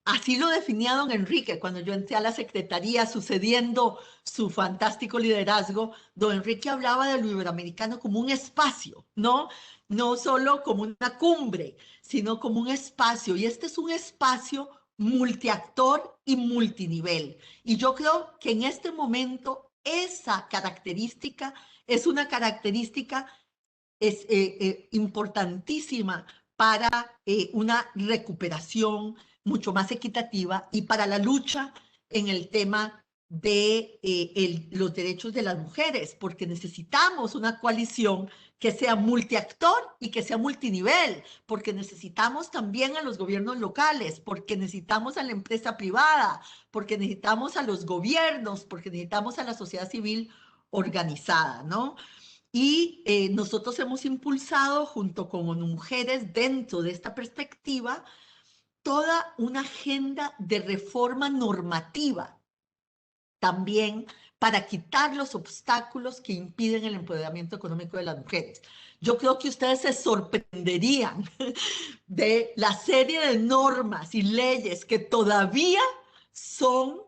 así lo definía don Enrique cuando yo entré a la Secretaría sucediendo su fantástico liderazgo, don Enrique hablaba de lo iberoamericano como un espacio, ¿no? No solo como una cumbre, sino como un espacio. Y este es un espacio multiactor y multinivel. Y yo creo que en este momento esa característica es una característica importantísima para una recuperación mucho más equitativa y para la lucha en el tema de los derechos de las mujeres, porque necesitamos una coalición que sea multiactor y que sea multinivel, porque necesitamos también a los gobiernos locales, porque necesitamos a la empresa privada, porque necesitamos a los gobiernos, porque necesitamos a la sociedad civil organizada, ¿no? Y nosotros hemos impulsado junto con ONU Mujeres dentro de esta perspectiva toda una agenda de reforma normativa también para quitar los obstáculos que impiden el empoderamiento económico de las mujeres. Yo creo que ustedes se sorprenderían de la serie de normas y leyes que todavía son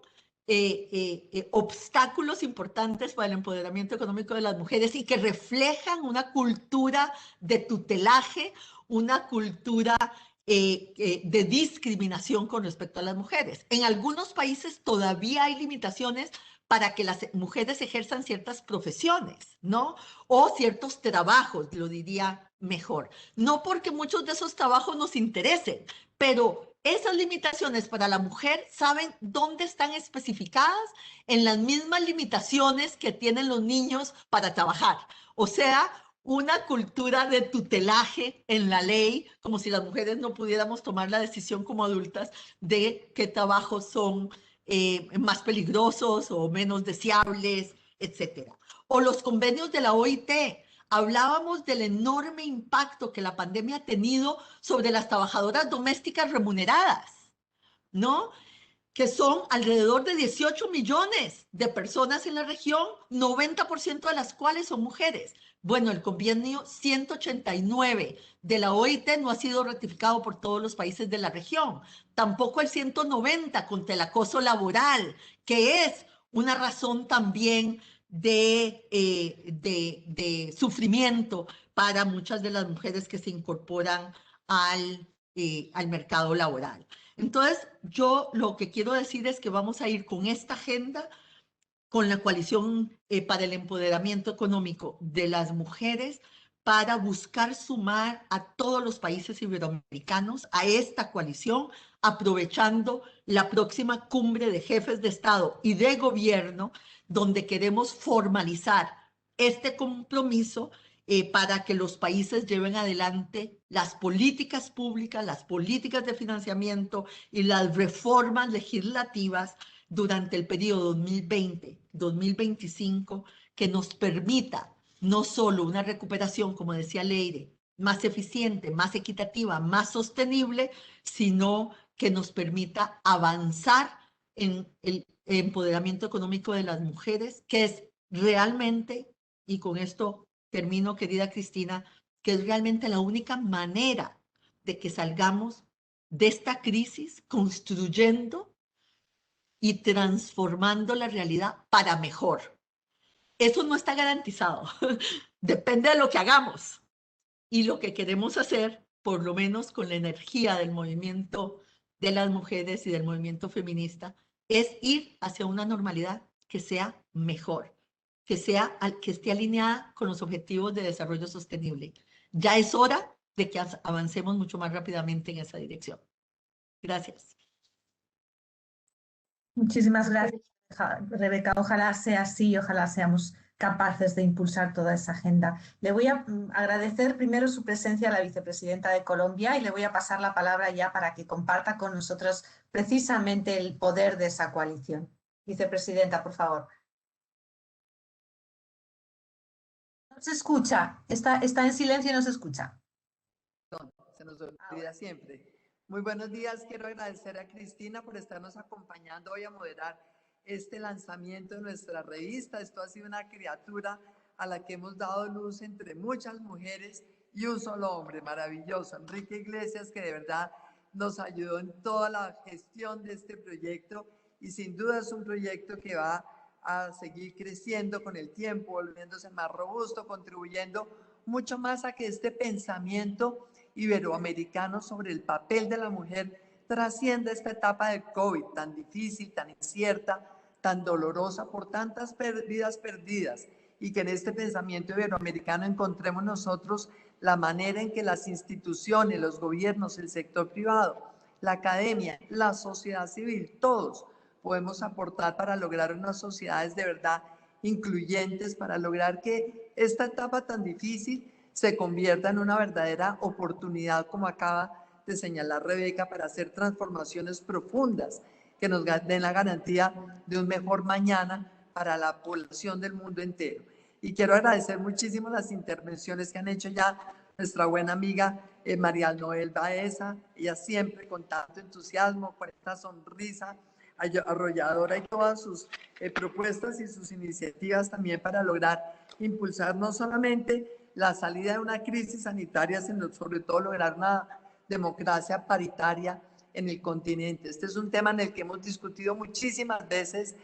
obstáculos importantes para el empoderamiento económico de las mujeres y que reflejan una cultura de tutelaje, una cultura de discriminación con respecto a las mujeres. En algunos países todavía hay limitaciones para que las mujeres ejerzan ciertas profesiones, ¿no? O ciertos trabajos, lo diría mejor. No porque muchos de esos trabajos nos interesen, pero Esas limitaciones para la mujer, ¿saben dónde están especificadas? En las mismas limitaciones que tienen los niños para trabajar. O sea, una cultura de tutelaje en la ley, como si las mujeres no pudiéramos tomar la decisión como adultas de qué trabajos son más peligrosos o menos deseables, etcétera. O los convenios de la OIT. Hablábamos del enorme impacto que la pandemia ha tenido sobre las trabajadoras domésticas remuneradas, ¿no? Que son alrededor de 18 millones de personas en la región, 90% de las cuales son mujeres. Bueno, el convenio 189 de la OIT no ha sido ratificado por todos los países de la región. Tampoco el 190 contra el acoso laboral, que es una razón también de sufrimiento para muchas de las mujeres que se incorporan al mercado laboral. Entonces, yo lo que quiero decir es que vamos a ir con esta agenda, con la coalición para el empoderamiento económico de las mujeres, para buscar sumar a todos los países iberoamericanos a esta coalición, aprovechando la próxima cumbre de jefes de Estado y de gobierno, donde queremos formalizar este compromiso para que los países lleven adelante las políticas públicas, las políticas de financiamiento y las reformas legislativas durante el periodo 2020-2025 que nos permita no solo una recuperación, como decía Leire, más eficiente, más equitativa, más sostenible, sino que nos permita avanzar en el empoderamiento económico de las mujeres, que es realmente, y con esto termino, querida Cristina, que es realmente la única manera de que salgamos de esta crisis construyendo y transformando la realidad para mejor. Eso no está garantizado. Depende de lo que hagamos y lo que queremos hacer, por lo menos con la energía del movimiento de las mujeres y del movimiento feminista, es ir hacia una normalidad que sea mejor, que esté alineada con los objetivos de desarrollo sostenible. Ya es hora de que avancemos mucho más rápidamente en esa dirección. Gracias.
Muchísimas gracias, Rebeca. Ojalá sea así, ojalá seamos capaces de impulsar toda esa agenda. Le voy a agradecer primero su presencia a la vicepresidenta de Colombia y le voy a pasar la palabra ya para que comparta con nosotros precisamente el poder de esa coalición. Vicepresidenta, por favor. No se escucha, está en silencio y no se escucha.
Se nos olvida siempre. Muy buenos días, quiero agradecer a Cristina por estarnos acompañando hoy a moderar este lanzamiento de nuestra revista. Esto ha sido una criatura a la que hemos dado luz entre muchas mujeres y un solo hombre maravilloso, Enrique Iglesias, que de verdad nos ayudó en toda la gestión de este proyecto y sin duda es un proyecto que va a seguir creciendo con el tiempo, volviéndose más robusto, contribuyendo mucho más a que este pensamiento iberoamericano sobre el papel de la mujer trascienda esta etapa de COVID tan difícil, tan incierta, tan dolorosa por tantas vidas perdidas y que en este pensamiento iberoamericano encontremos nosotros la manera en que las instituciones, los gobiernos, el sector privado, la academia, la sociedad civil, todos podemos aportar para lograr unas sociedades de verdad incluyentes, para lograr que esta etapa tan difícil se convierta en una verdadera oportunidad, como acaba de señalar Rebeca, para hacer transformaciones profundas que nos den la garantía de un mejor mañana para la población del mundo entero. Y quiero agradecer muchísimo las intervenciones que han hecho ya nuestra buena amiga María Noel Baeza, ella siempre con tanto entusiasmo, con esta sonrisa arrolladora y todas sus propuestas y sus iniciativas también para lograr impulsar no solamente la salida de una crisis sanitaria, sino sobre todo lograr una democracia paritaria en el continente. Este es un tema en el que hemos discutido muchísimas veces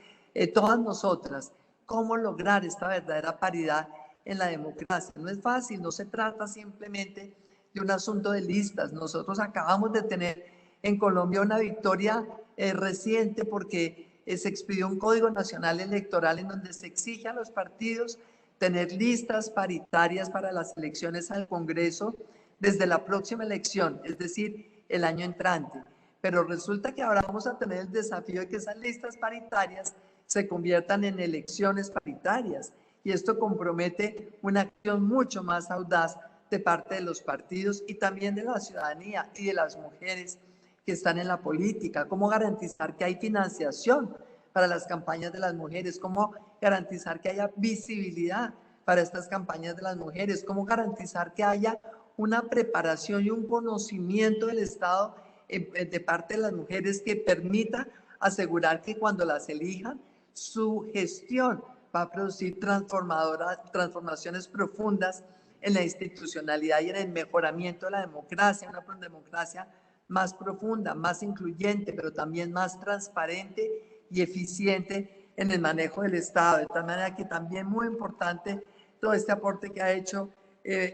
todas nosotras, cómo lograr esta verdadera paridad en la democracia. No es fácil, no se trata simplemente de un asunto de listas. Nosotros acabamos de tener en Colombia una victoria reciente porque se expidió un Código Nacional Electoral en donde se exige a los partidos tener listas paritarias para las elecciones al Congreso desde la próxima elección, es decir, el año entrante. pero resulta que ahora vamos a tener el desafío de que esas listas paritarias se conviertan en elecciones paritarias, y esto compromete una acción mucho más audaz de parte de los partidos y también de la ciudadanía y de las mujeres que están en la política. Cómo garantizar que hay financiación para las campañas de las mujeres, cómo garantizar que haya visibilidad para estas campañas de las mujeres, cómo garantizar que haya una preparación y un conocimiento del Estado de parte de las mujeres que permita asegurar que cuando las elijan, su gestión va a producir transformaciones profundas en la institucionalidad y en el mejoramiento de la democracia, una democracia más profunda, más incluyente, pero también más transparente y eficiente en el manejo del Estado. De tal manera que también muy importante todo este aporte que ha hecho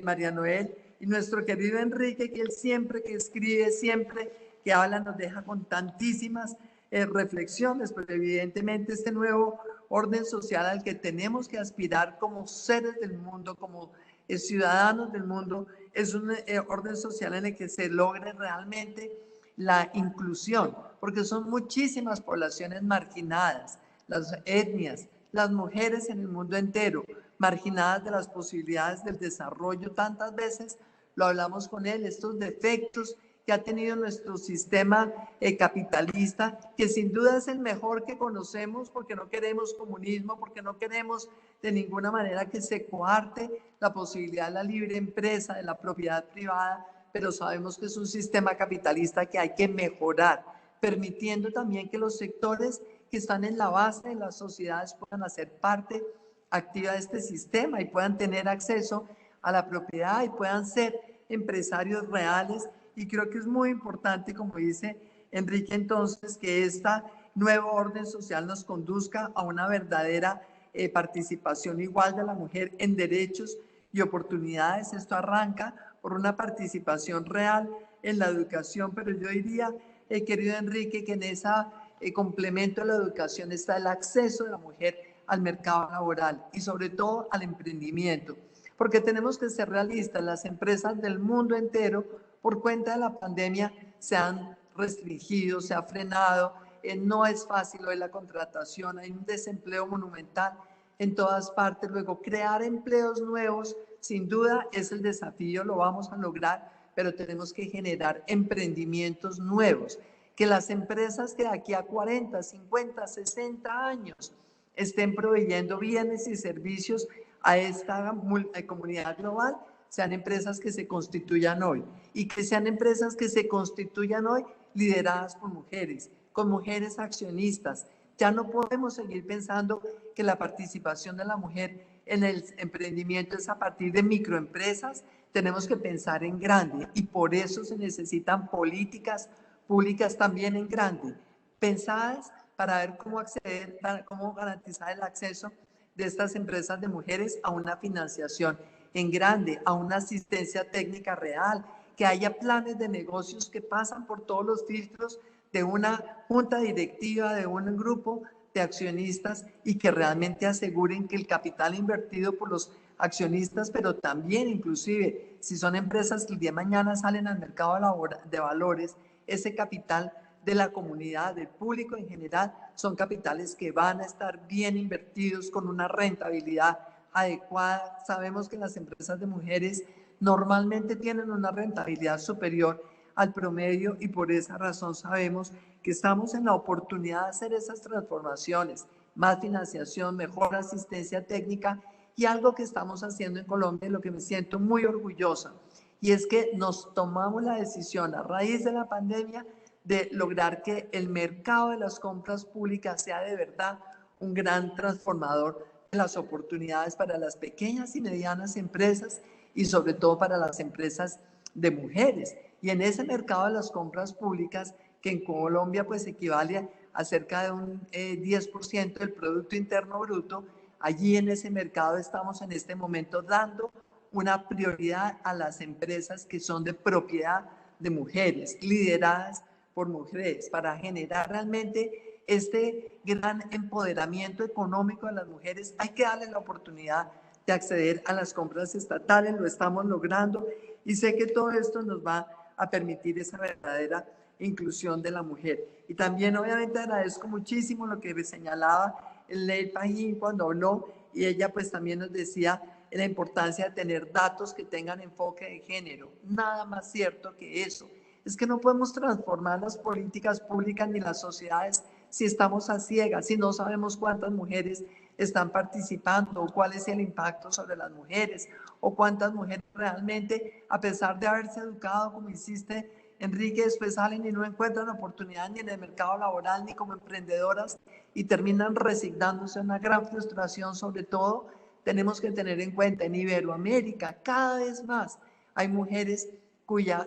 María Noel y nuestro querido Enrique, que él siempre que escribe, siempre que habla, nos deja con tantísimas reflexiones, pero evidentemente este nuevo orden social al que tenemos que aspirar como seres del mundo, como ciudadanos del mundo, es un orden social en el que se logre realmente la inclusión, porque son muchísimas poblaciones marginadas, las etnias, las mujeres en el mundo entero, marginadas de las posibilidades del desarrollo. Tantas veces lo hablamos con él, estos defectos que ha tenido nuestro sistema capitalista, que sin duda es el mejor que conocemos, porque no queremos comunismo, porque no queremos de ninguna manera que se coarte la posibilidad de la libre empresa, de la propiedad privada, pero sabemos que es un sistema capitalista que hay que mejorar, permitiendo también que los sectores que están en la base de las sociedades puedan hacer parte activa de este sistema y puedan tener acceso a la propiedad y puedan ser empresarios reales. Y creo que es muy importante, como dice Enrique, entonces, que esta nuevo orden social nos conduzca a una verdadera participación igual de la mujer en derechos y oportunidades. Esto arranca por una participación real en la educación, pero yo diría, querido Enrique, que en ese complemento de la educación está el acceso de la mujer al mercado laboral y sobre todo al emprendimiento, porque tenemos que ser realistas. Las empresas del mundo entero, por cuenta de la pandemia, se han restringido, se ha frenado, no es fácil hoy la contratación, hay un desempleo monumental en todas partes. Luego, crear empleos nuevos, sin duda es el desafío, lo vamos a lograr, pero tenemos que generar emprendimientos nuevos, que las empresas que de aquí a 40, 50, 60 años estén proveyendo bienes y servicios a esta comunidad global, sean empresas que se constituyan hoy, y que sean empresas que se constituyan hoy lideradas por mujeres, con mujeres accionistas. Ya no podemos seguir pensando que la participación de la mujer en el emprendimiento es a partir de microempresas. Tenemos que pensar en grande, y por eso se necesitan políticas públicas también en grande, pensadas para ver cómo acceder, cómo garantizar el acceso de estas empresas de mujeres a una financiación en grande, a una asistencia técnica real, que haya planes de negocios que pasan por todos los filtros de una junta directiva, de un grupo de accionistas, y que realmente aseguren que el capital invertido por los accionistas, pero también inclusive si son empresas que el día de mañana salen al mercado de valores, ese capital de la comunidad, del público en general, son capitales que van a estar bien invertidos con una rentabilidad adecuada. Sabemos que las empresas de mujeres normalmente tienen una rentabilidad superior al promedio, y por esa razón sabemos que estamos en la oportunidad de hacer esas transformaciones, más financiación, mejor asistencia técnica, y algo que estamos haciendo en Colombia, de lo que me siento muy orgullosa, y es que nos tomamos la decisión a raíz de la pandemia de lograr que el mercado de las compras públicas sea de verdad un gran transformador de las oportunidades para las pequeñas y medianas empresas, y sobre todo para las empresas de mujeres. Y en ese mercado de las compras públicas, que en Colombia pues equivale a cerca de un 10% del Producto Interno Bruto, allí en ese mercado estamos en este momento dando una prioridad a las empresas que son de propiedad de mujeres, lideradas por mujeres, para generar realmente este gran empoderamiento económico de las mujeres. Hay que darle la oportunidad de acceder a las compras estatales, lo estamos logrando, y sé que todo esto nos va a permitir esa verdadera inclusión de la mujer. Y también obviamente agradezco muchísimo lo que señalaba Ley Pajín cuando habló, y ella pues también nos decía la importancia de tener datos que tengan enfoque de género. Nada más cierto que eso. Es que no podemos transformar las políticas públicas ni las sociedades si estamos a ciegas, si no sabemos cuántas mujeres están participando, o cuál es el impacto sobre las mujeres, o cuántas mujeres realmente, a pesar de haberse educado como hiciste, Enrique, después salen y no encuentran oportunidad ni en el mercado laboral ni como emprendedoras y terminan resignándose a una gran frustración. Sobre todo, tenemos que tener en cuenta en Iberoamérica cada vez más hay mujeres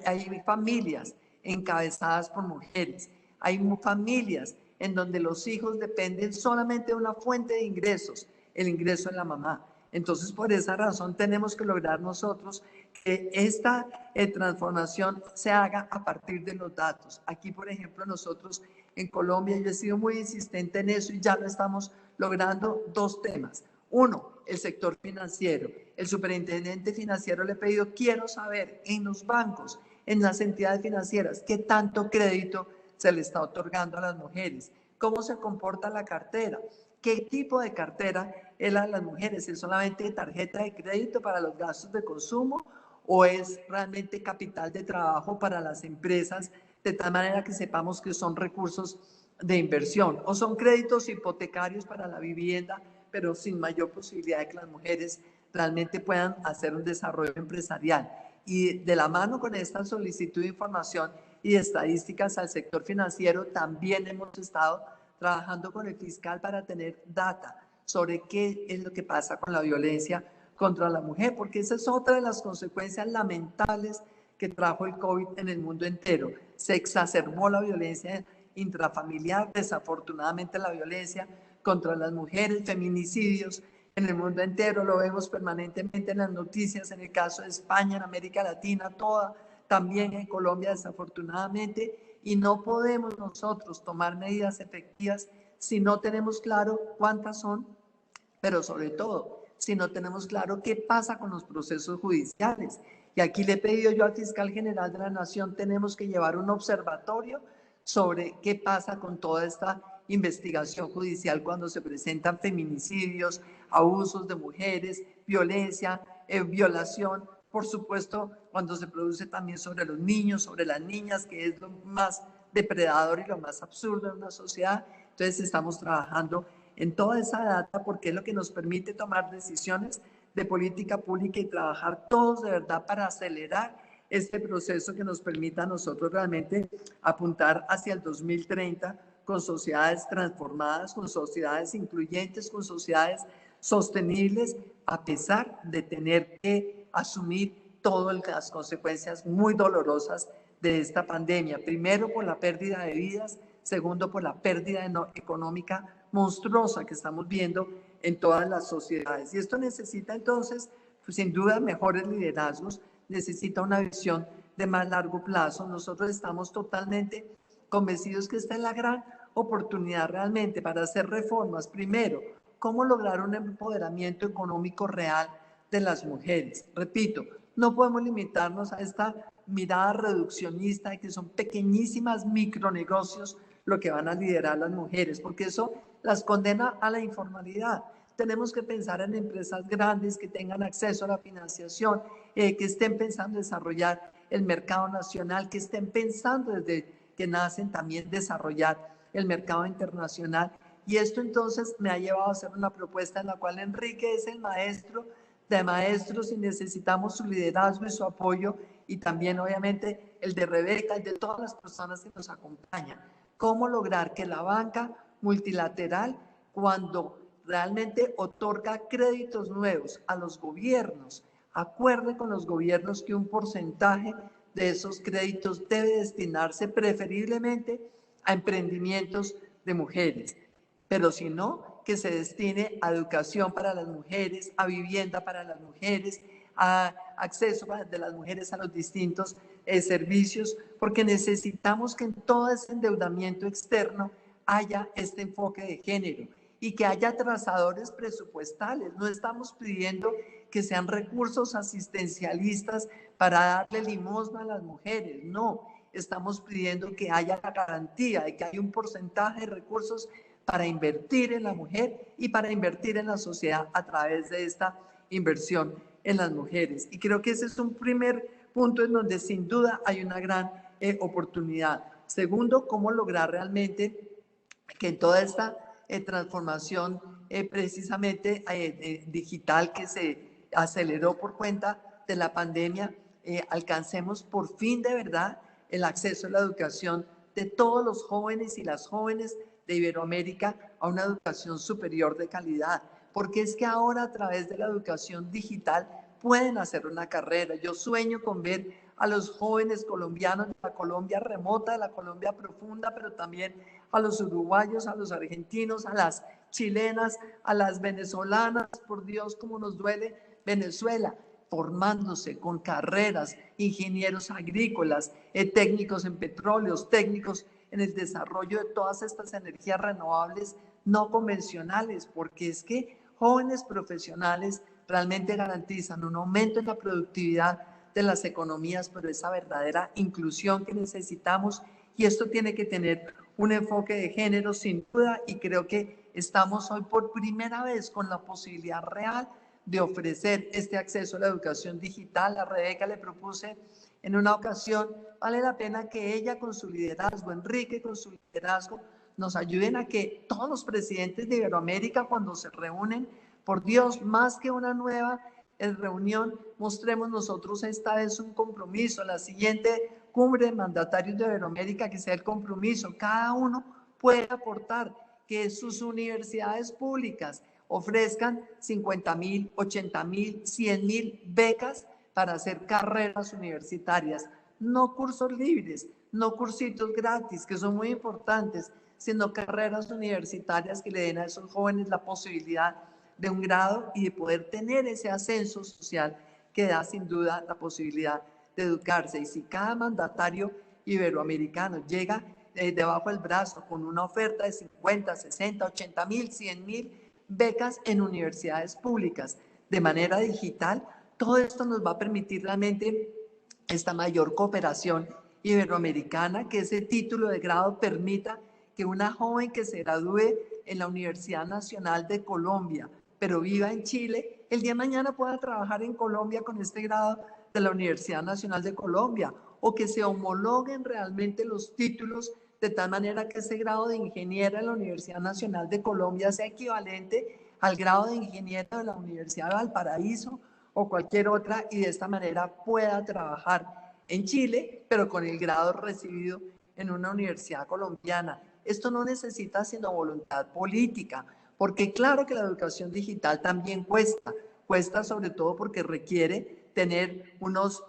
hay familias encabezadas por mujeres, hay familias en donde los hijos dependen solamente de una fuente de ingresos, el ingreso de la mamá. Entonces, por esa razón tenemos que lograr nosotros que esta transformación se haga a partir de los datos. Aquí, por ejemplo, nosotros en Colombia, yo he sido muy insistente en eso y ya lo estamos logrando. Dos temas. Uno, el sector financiero. El superintendente financiero le ha pedido, quiero saber en los bancos, en las entidades financieras, qué tanto crédito se le está otorgando a las mujeres, cómo se comporta la cartera, qué tipo de cartera es la de las mujeres, ¿es solamente tarjeta de crédito para los gastos de consumo o es realmente capital de trabajo para las empresas, de tal manera que sepamos que son recursos de inversión, o son créditos hipotecarios para la vivienda, pero sin mayor posibilidad de que las mujeres realmente puedan hacer un desarrollo empresarial? Y de la mano con esta solicitud de información y de estadísticas al sector financiero, también hemos estado trabajando con el fiscal para tener data sobre qué es lo que pasa con la violencia contra la mujer, porque esa es otra de las consecuencias lamentables que trajo el COVID en el mundo entero. Se exacerbó la violencia intrafamiliar, desafortunadamente la violencia contra las mujeres, feminicidios en el mundo entero, lo vemos permanentemente en las noticias, en el caso de España, en América Latina toda, también en Colombia desafortunadamente, y no podemos nosotros tomar medidas efectivas si no tenemos claro cuántas son, pero sobre todo si no tenemos claro qué pasa con los procesos judiciales. Y aquí le he pedido yo al fiscal general de la Nación, tenemos que llevar un observatorio sobre qué pasa con toda esta investigación judicial cuando se presentan feminicidios, abusos de mujeres, violencia, violación, por supuesto, cuando se produce también sobre los niños, sobre las niñas, que es lo más depredador y lo más absurdo en una sociedad. Entonces estamos trabajando en toda esa data porque es lo que nos permite tomar decisiones de política pública y trabajar todos de verdad para acelerar este proceso que nos permita a nosotros realmente apuntar hacia el 2030 con sociedades transformadas, con sociedades incluyentes, con sociedades sostenibles, a pesar de tener que asumir todas las consecuencias muy dolorosas de esta pandemia. Primero, por la pérdida de vidas. Segundo, por la pérdida económica monstruosa que estamos viendo en todas las sociedades. Y esto necesita entonces, pues, sin duda, mejores liderazgos, necesita una visión de más largo plazo. Nosotros estamos totalmente convencidos que esta es la gran oportunidad realmente para hacer reformas. Primero, cómo lograr un empoderamiento económico real de las mujeres. Repito, no podemos limitarnos a esta mirada reduccionista de que son pequeñísimas micronegocios lo que van a liderar las mujeres, porque eso las condena a la informalidad. Tenemos que pensar en empresas grandes que tengan acceso a la financiación, que estén pensando en desarrollar el mercado nacional, que estén pensando desde que nacen también desarrollar el mercado internacional. Y esto entonces me ha llevado a hacer una propuesta en la cual Enrique es el maestro de maestros y necesitamos su liderazgo y su apoyo, y también obviamente el de Rebeca y de todas las personas que nos acompañan. ¿Cómo lograr que la banca multilateral, cuando realmente otorga créditos nuevos a los gobiernos, acuerde con los gobiernos que un porcentaje de esos créditos debe destinarse preferiblemente a emprendimientos de mujeres, pero si no, que se destine a educación para las mujeres, a vivienda para las mujeres, a acceso de las mujeres a los distintos servicios, porque necesitamos que en todo ese endeudamiento externo haya este enfoque de género y que haya trazadores presupuestales. No estamos pidiendo que sean recursos asistencialistas para darle limosna a las mujeres, no. estamos pidiendo que haya la garantía de que hay un porcentaje de recursos para invertir en la mujer y para invertir en la sociedad a través de esta inversión en las mujeres. Y creo que ese es un primer punto en donde sin duda hay una gran oportunidad. Segundo, cómo lograr realmente que en toda esta transformación precisamente digital que se aceleró por cuenta de la pandemia, alcancemos por fin de verdad el acceso a la educación de todos los jóvenes y las jóvenes de Iberoamérica a una educación superior de calidad, porque es que ahora a través de la educación digital pueden hacer una carrera. Yo sueño con ver a los jóvenes colombianos de la Colombia remota, de la Colombia profunda, pero también a los uruguayos, a los argentinos, a las chilenas, a las venezolanas, por Dios, cómo nos duele Venezuela, formándose con carreras, ingenieros agrícolas, técnicos en petróleos, técnicos en el desarrollo de todas estas energías renovables no convencionales, porque es que jóvenes profesionales realmente garantizan un aumento en la productividad de las economías, pero esa verdadera inclusión que necesitamos, y esto tiene que tener un enfoque de género sin duda, y creo que estamos hoy por primera vez con la posibilidad real de ofrecer este acceso a la educación digital. A Rebeca le propuse en una ocasión, vale la pena que ella con su liderazgo, Enrique con su liderazgo, nos ayuden a que todos los presidentes de Iberoamérica cuando se reúnen, por Dios, más que una nueva reunión, mostremos nosotros esta vez un compromiso. La siguiente cumbre de mandatarios de Iberoamérica, que sea el compromiso, cada uno puede aportar, que sus universidades públicas ofrezcan 50.000, 80.000, 100.000 becas para hacer carreras universitarias, no cursos libres, no cursitos gratis, que son muy importantes, sino carreras universitarias que le den a esos jóvenes la posibilidad de un grado y de poder tener ese ascenso social que da sin duda la posibilidad de educarse. Y si cada mandatario iberoamericano llega debajo del brazo con una oferta de 50, 60, 80.000, 100.000 becas en universidades públicas de manera digital, todo esto nos va a permitir realmente esta mayor cooperación iberoamericana, que ese título de grado permita que una joven que se gradúe en la Universidad Nacional de Colombia, pero viva en Chile, el día de mañana pueda trabajar en Colombia con este grado de la Universidad Nacional de Colombia, o que se homologuen realmente los títulos de tal manera que ese grado de ingeniera en la Universidad Nacional de Colombia sea equivalente al grado de ingeniera de la Universidad de Valparaíso o cualquier otra, y de esta manera pueda trabajar en Chile, pero con el grado recibido en una universidad colombiana. Esto no necesita sino voluntad política, porque claro que la educación digital también cuesta sobre todo porque requiere tener unos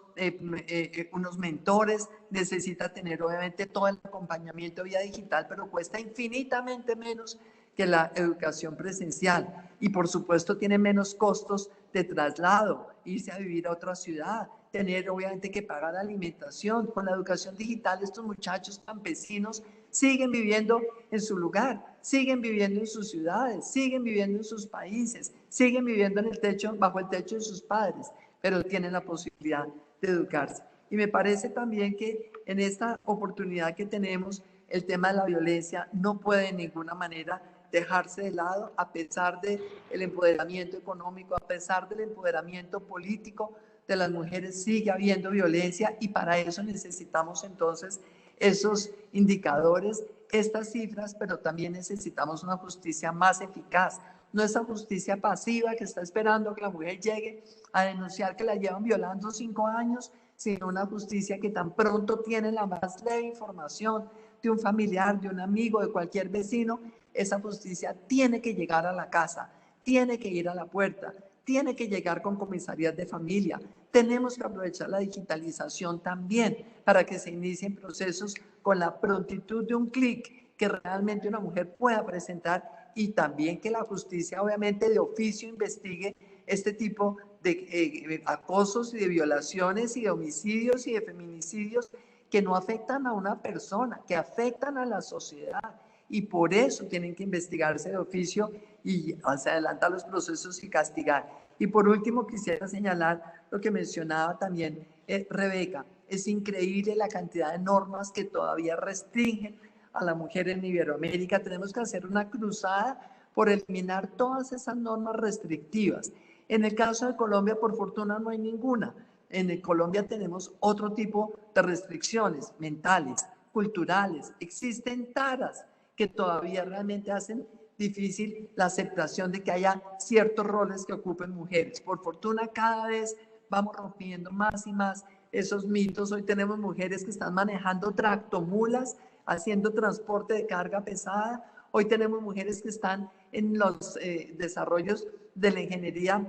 mentores, necesita tener obviamente todo el acompañamiento vía digital, pero cuesta infinitamente menos que la educación presencial, y por supuesto tiene menos costos de traslado, irse a vivir a otra ciudad, tener obviamente que pagar alimentación. Con la educación digital estos muchachos campesinos siguen viviendo en su lugar, siguen viviendo en sus ciudades, siguen viviendo en sus países, siguen viviendo en el techo, bajo el techo de sus padres, pero tienen la posibilidad de educarse. Y me parece también que en esta oportunidad que tenemos, el tema de la violencia no puede de ninguna manera dejarse de lado, a pesar del empoderamiento económico, a pesar del empoderamiento político de las mujeres, sigue habiendo violencia, y para eso necesitamos entonces esos indicadores, estas cifras, pero también necesitamos una justicia más eficaz, no esa justicia pasiva que está esperando que la mujer llegue a denunciar que la llevan violando 5 años, sino una justicia que tan pronto tiene la más leve información de un familiar, de un amigo, de cualquier vecino, esa justicia tiene que llegar a la casa, tiene que ir a la puerta, tiene que llegar con comisarías de familia. Tenemos que aprovechar la digitalización también para que se inicien procesos con la prontitud de un clic que realmente una mujer pueda presentar, y también que la justicia obviamente de oficio investigue este tipo de acosos y de violaciones y de homicidios y de feminicidios que no afectan a una persona, que afectan a la sociedad, y por eso tienen que investigarse de oficio y se adelantar los procesos y castigar. Y por último quisiera señalar lo que mencionaba también Rebeca, es increíble la cantidad de normas que todavía restringen a la mujer en Iberoamérica. Tenemos que hacer una cruzada por eliminar todas esas normas restrictivas. En el caso de Colombia, por fortuna, no hay ninguna. En Colombia tenemos otro tipo de restricciones mentales, culturales. Existen taras que todavía realmente hacen difícil la aceptación de que haya ciertos roles que ocupen mujeres. Por fortuna, cada vez vamos rompiendo más y más esos mitos. Hoy tenemos mujeres que están manejando tractomulas, haciendo transporte de carga pesada. Hoy tenemos mujeres que están en los desarrollos de la ingeniería,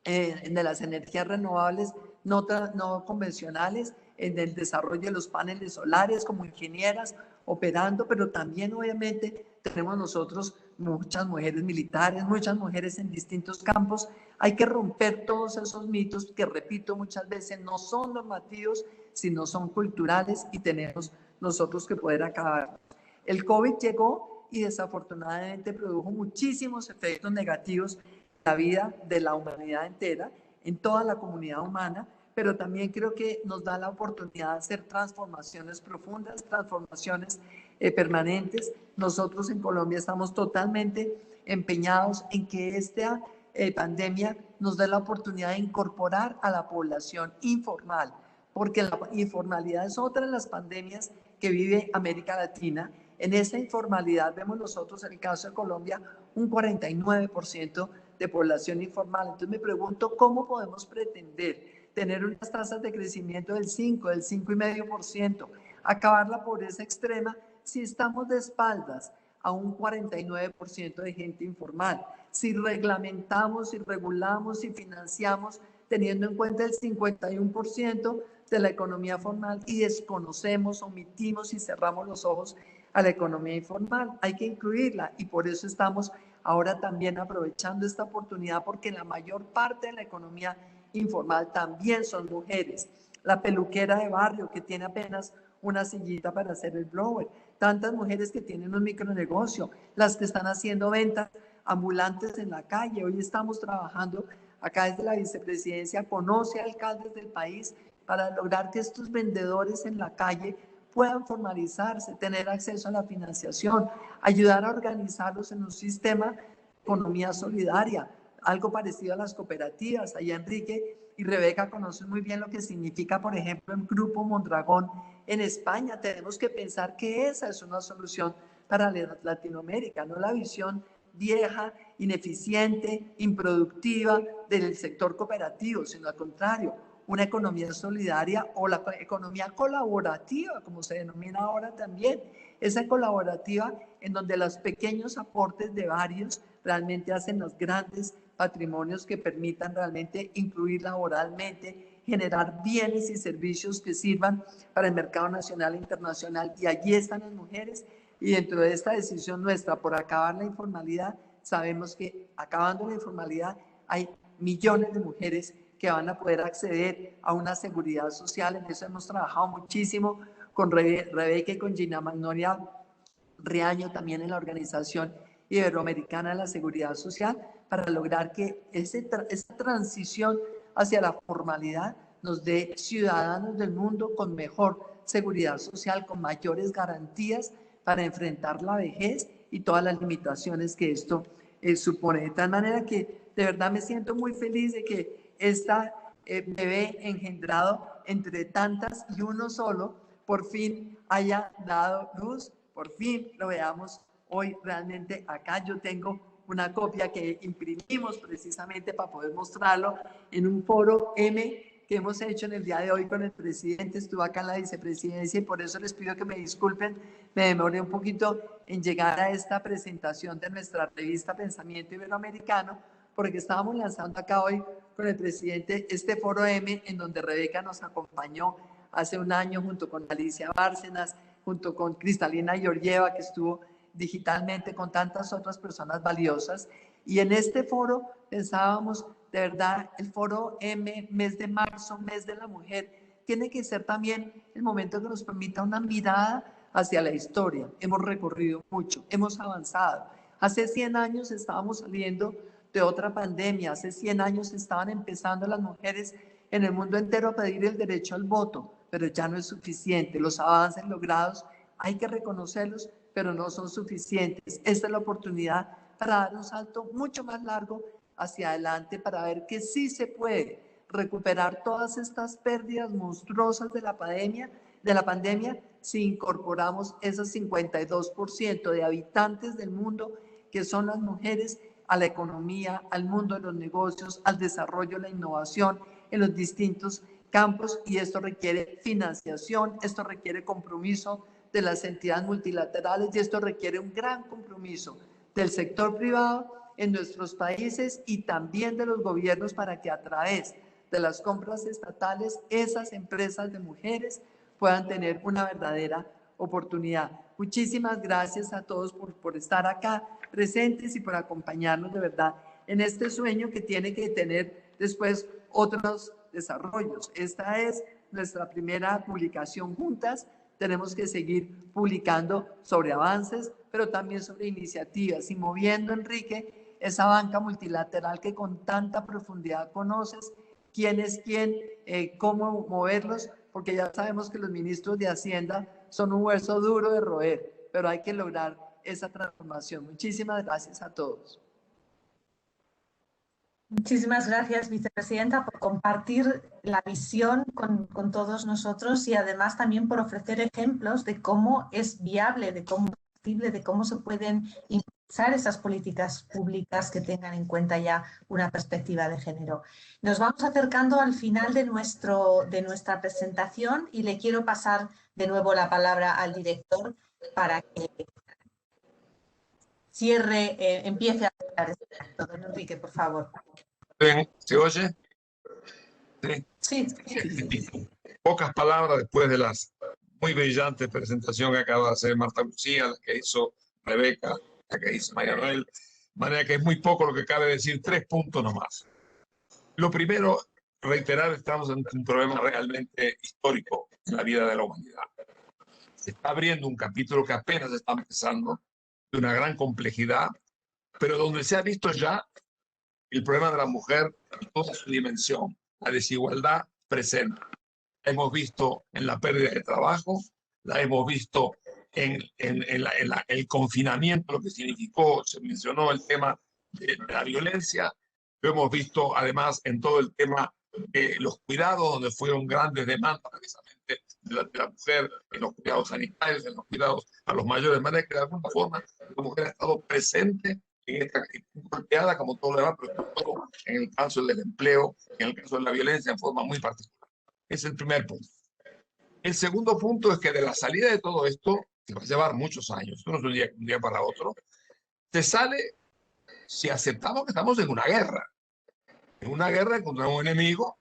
de las energías renovables no convencionales, en el desarrollo de los paneles solares como ingenieras operando, pero también obviamente tenemos nosotros muchas mujeres militares, muchas mujeres en distintos campos. Hay que romper todos esos mitos que, repito, muchas veces no son normativos, sino son culturales, y tenemos nosotros que poder acabar. El COVID llegó y desafortunadamente produjo muchísimos efectos negativos en la vida de la humanidad entera, en toda la comunidad humana, pero también creo que nos da la oportunidad de hacer transformaciones profundas, transformaciones permanentes. Nosotros en Colombia estamos totalmente empeñados en que esta pandemia nos dé la oportunidad de incorporar a la población informal, porque la informalidad es otra de las pandemias que vive América Latina. En esa informalidad vemos nosotros, en el caso de Colombia, un 49% de población informal. Entonces me pregunto, ¿cómo podemos pretender tener unas tasas de crecimiento del 5, del 5,5%, acabar la pobreza extrema si estamos de espaldas a un 49% de gente informal? Si reglamentamos, si regulamos, si financiamos, teniendo en cuenta el 51% de la economía formal, y desconocemos, omitimos y cerramos los ojos a la economía informal. Hay que incluirla, y por eso estamos ahora también aprovechando esta oportunidad, porque la mayor parte de la economía informal también son mujeres. La peluquera de barrio que tiene apenas una sillita para hacer el blower, tantas mujeres que tienen un micronegocio, las que están haciendo ventas ambulantes en la calle. Hoy estamos trabajando acá desde la vicepresidencia con 11 alcaldes del país para lograr que estos vendedores en la calle puedan formalizarse, tener acceso a la financiación, ayudar a organizarlos en un sistema de economía solidaria, algo parecido a las cooperativas. Allá Enrique y Rebeca conocen muy bien lo que significa, por ejemplo, el Grupo Mondragón en España. Tenemos que pensar que esa es una solución para Latinoamérica, no la visión vieja, ineficiente, improductiva del sector cooperativo, sino al contrario, una economía solidaria, o la economía colaborativa, como se denomina ahora también, esa colaborativa en donde los pequeños aportes de varios realmente hacen los grandes patrimonios que permitan realmente incluir laboralmente, generar bienes y servicios que sirvan para el mercado nacional e internacional. Y allí están las mujeres, y dentro de esta decisión nuestra por acabar la informalidad, sabemos que acabando la informalidad hay millones de mujeres que van a poder acceder a una seguridad social. En eso hemos trabajado muchísimo con Rebeca y con Gina Magnolia Riaño, también en la Organización Iberoamericana de la Seguridad Social, para lograr que esa transición hacia la formalidad nos dé ciudadanos del mundo con mejor seguridad social, con mayores garantías para enfrentar la vejez y todas las limitaciones que esto supone. De tal manera que de verdad me siento muy feliz de que esta bebé engendrado entre tantas y uno solo por fin haya dado luz, por fin lo veamos hoy realmente acá. Yo tengo una copia que imprimimos precisamente para poder mostrarlo en un foro M que hemos hecho en el día de hoy con el presidente. Estuvo acá en la vicepresidencia y por eso les pido que me disculpen, me demoré un poquito en llegar a esta presentación de nuestra revista Pensamiento Iberoamericano, porque estábamos lanzando acá hoy con el presidente este foro M, en donde Rebeca nos acompañó hace un año junto con Alicia Bárcenas, junto con Cristalina Georgieva, que estuvo digitalmente, con tantas otras personas valiosas. Y en este foro pensábamos, de verdad, el foro M, mes de marzo, mes de la mujer, tiene que ser también el momento que nos permita una mirada hacia la historia. Hemos recorrido mucho, hemos avanzado. Hace 100 años estábamos saliendo de otra pandemia, hace 100 años estaban empezando las mujeres en el mundo entero a pedir el derecho al voto, pero ya no es suficiente. Los avances logrados hay que reconocerlos, pero no son suficientes. Esta es la oportunidad para dar un salto mucho más largo hacia adelante, para ver que sí se puede recuperar todas estas pérdidas monstruosas de la pandemia si incorporamos esos 52% de habitantes del mundo que son las mujeres a la economía, al mundo de los negocios, al desarrollo, la innovación en los distintos campos, y esto requiere financiación, esto requiere compromiso de las entidades multilaterales y esto requiere un gran compromiso del sector privado en nuestros países y también de los gobiernos para que a través de las compras estatales esas empresas de mujeres puedan tener una verdadera oportunidad. Muchísimas gracias a todos por estar acá presentes y por acompañarnos de verdad en este sueño que tiene que tener después otros desarrollos. Esta es nuestra primera publicación juntas. Tenemos que seguir publicando sobre avances, pero también sobre iniciativas y moviendo, Enrique, esa banca multilateral que con tanta profundidad conoces, quién es quién, cómo moverlos, porque ya sabemos que los ministros de Hacienda son un hueso duro de roer, pero hay que lograr esa transformación. Muchísimas gracias a todos.
Muchísimas gracias, vicepresidenta, por compartir la visión con todos nosotros y además también por ofrecer ejemplos de cómo es viable, de cómo es posible, de cómo se pueden impulsar esas políticas públicas que tengan en cuenta ya una perspectiva de género. Nos vamos acercando al final de nuestra presentación y le quiero pasar de nuevo la palabra al director para que empiece a hablar este acto. Don Enrique, por favor.
Bien, ¿se oye?
Sí.
Pocas palabras después de las muy brillantes presentación que acaba de hacer Marta Lucía, la que hizo Rebeca, la que hizo María Noel, de manera que es muy poco lo que cabe decir, 3 puntos nomás. Lo primero, reiterar, estamos en un problema realmente histórico en la vida de la humanidad. Se está abriendo un capítulo que apenas está empezando, de una gran complejidad, pero donde se ha visto ya el problema de la mujer en toda su dimensión, la desigualdad presente. La hemos visto en la pérdida de trabajo, la hemos visto en el confinamiento, lo que significó, se mencionó el tema de la violencia, lo hemos visto además en todo el tema de los cuidados, donde fueron grandes demandas precisamente de la mujer, en los cuidados sanitarios, en los cuidados a los mayores, de manera que de alguna forma la mujer ha estado presente en esta golpeada como todo lo demás, pero todo en el caso del empleo, en el caso de la violencia en forma muy particular. Es el primer punto. El segundo punto es que de la salida de todo esto, que va a llevar muchos años, no es un día para otro, se sale si aceptamos que estamos en una guerra contra un enemigo,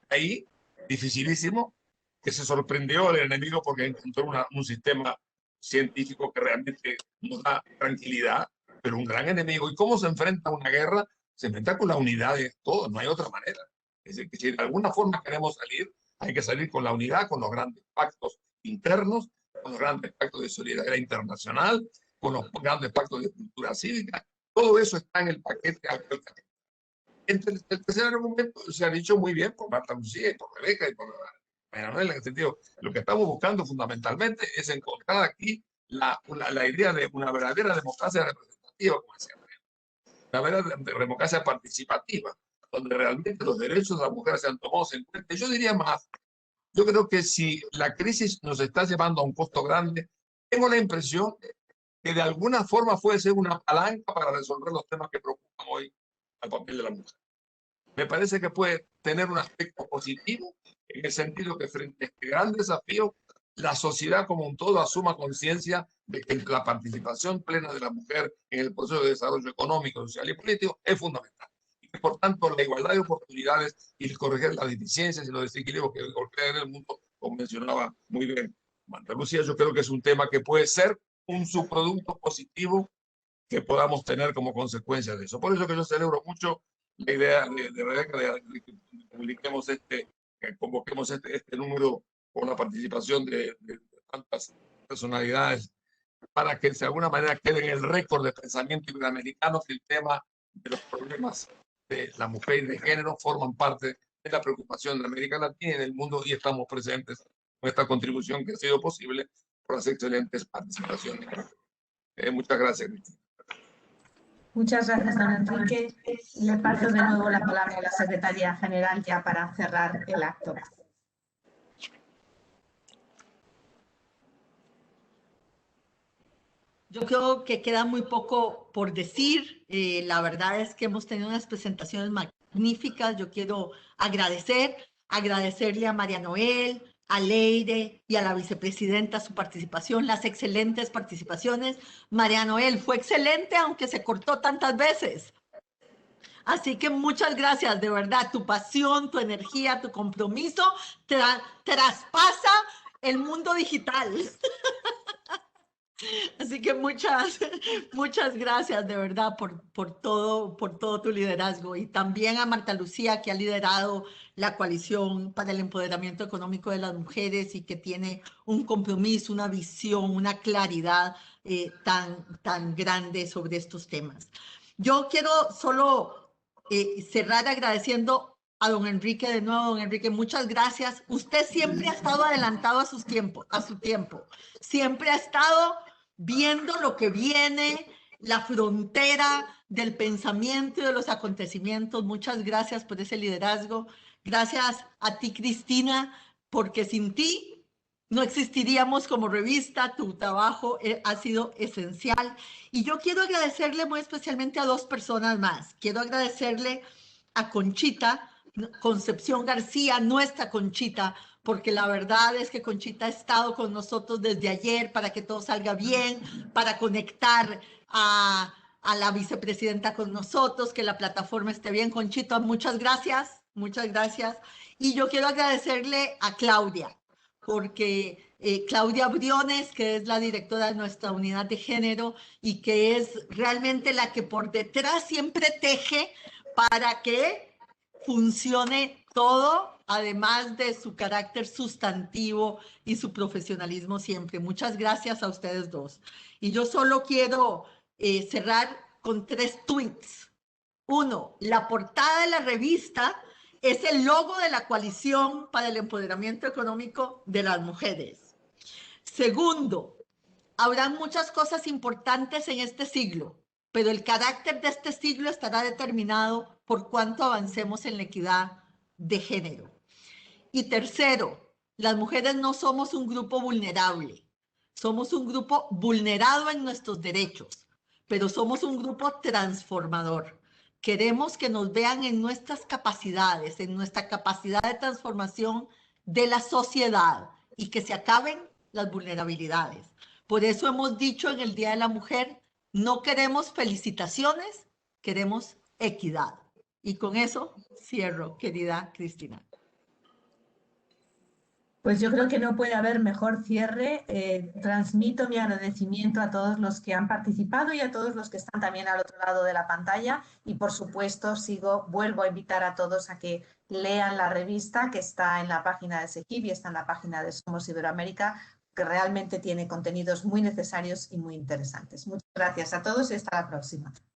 ahí, dificilísimo, que se sorprendió el enemigo porque encontró un sistema científico que realmente nos da tranquilidad, pero un gran enemigo. ¿Y cómo se enfrenta a una guerra? Se enfrenta con la unidad de todo, no hay otra manera. Es decir, que si de alguna forma queremos salir, hay que salir con la unidad, con los grandes pactos internos, con los grandes pactos de solidaridad internacional, con los grandes pactos de cultura cívica. Todo eso está en el paquete. El tercer argumento se ha dicho muy bien por Marta Lucía y por Rebeca y por Manuel, en el sentido, lo que estamos buscando fundamentalmente es encontrar aquí la idea de una verdadera democracia representativa, como decía, una verdadera democracia participativa, donde realmente los derechos de la mujer sean tomados en cuenta. Yo diría más, yo creo que si la crisis nos está llevando a un costo grande, tengo la impresión que de alguna forma puede ser una palanca para resolver los temas que preocupan hoy al papel de la mujer. Me parece que puede tener un aspecto positivo en el sentido que frente a este gran desafío, la sociedad como un todo asuma conciencia de que la participación plena de la mujer en el proceso de desarrollo económico, social y político es fundamental. Y que, por tanto, la igualdad de oportunidades y el corregir las deficiencias y los desequilibrios que golpean en el mundo, como mencionaba muy bien Marta Lucía, yo creo que es un tema que puede ser un subproducto positivo que podamos tener como consecuencia de eso. Por eso que yo celebro mucho la idea de Rebeca de que publiquemos que convoquemos este número con la participación de tantas personalidades para que de alguna manera quede en el récord de pensamiento iberoamericano que el tema de los problemas de la mujer y de género forman parte es la preocupación de América Latina y en el mundo, y estamos presentes con esta contribución que ha sido posible por las excelentes participaciones. Muchas gracias, Cristina.
Muchas gracias, don Enrique. Le paso de nuevo la palabra a la Secretaría General ya para cerrar el acto.
Yo creo que queda muy poco por decir. La verdad es que hemos tenido unas presentaciones magníficas. Yo quiero agradecerle a María Noel, a Leire y a la vicepresidenta su participación, las excelentes participaciones. María Noel, fue excelente, aunque se cortó tantas veces. Así que muchas gracias, de verdad. Tu pasión, tu energía, tu compromiso traspasa el mundo digital. Así que muchas gracias de verdad por todo tu liderazgo, y también a Marta Lucía, que ha liderado la coalición para el empoderamiento económico de las mujeres y que tiene un compromiso, una visión, una claridad tan grande sobre estos temas. Yo quiero solo cerrar agradeciendo a don Enrique de nuevo. Don Enrique, muchas gracias. Usted siempre ha estado adelantado a su tiempo. Siempre ha estado viendo lo que viene, la frontera del pensamiento y de los acontecimientos. Muchas gracias por ese liderazgo. Gracias a ti, Cristina, porque sin ti no existiríamos como revista. Tu trabajo ha sido esencial. Y yo quiero agradecerle muy especialmente a dos personas más. Quiero agradecerle a Conchita, Concepción García, nuestra Conchita, porque la verdad es que Conchita ha estado con nosotros desde ayer para que todo salga bien, para conectar a la vicepresidenta con nosotros, que la plataforma esté bien. Conchita, muchas gracias, muchas gracias. Y yo quiero agradecerle a Claudia, porque Claudia Briones, que es la directora de nuestra unidad de género y que es realmente la que por detrás siempre teje para que funcione todo, además de su carácter sustantivo y su profesionalismo siempre. Muchas gracias a ustedes dos. Y yo solo quiero cerrar con 3 tweets. Uno, la portada de la revista es el logo de la Coalición para el Empoderamiento Económico de las Mujeres. Segundo, habrán muchas cosas importantes en este siglo, pero el carácter de este siglo estará determinado por cuánto avancemos en la equidad de género. Y tercero, las mujeres no somos un grupo vulnerable, somos un grupo vulnerado en nuestros derechos, pero somos un grupo transformador. Queremos que nos vean en nuestras capacidades, en nuestra capacidad de transformación de la sociedad y que se acaben las vulnerabilidades. Por eso hemos dicho en el Día de la Mujer, no queremos felicitaciones, queremos equidad. Y con eso cierro, querida Cristina.
Pues yo creo que no puede haber mejor cierre. Transmito mi agradecimiento a todos los que han participado y a todos los que están también al otro lado de la pantalla. Y por supuesto, vuelvo a invitar a todos a que lean la revista que está en la página de SEGIP y está en la página de Somos Iberoamérica, que realmente tiene contenidos muy necesarios y muy interesantes. Muchas gracias a todos y hasta la próxima.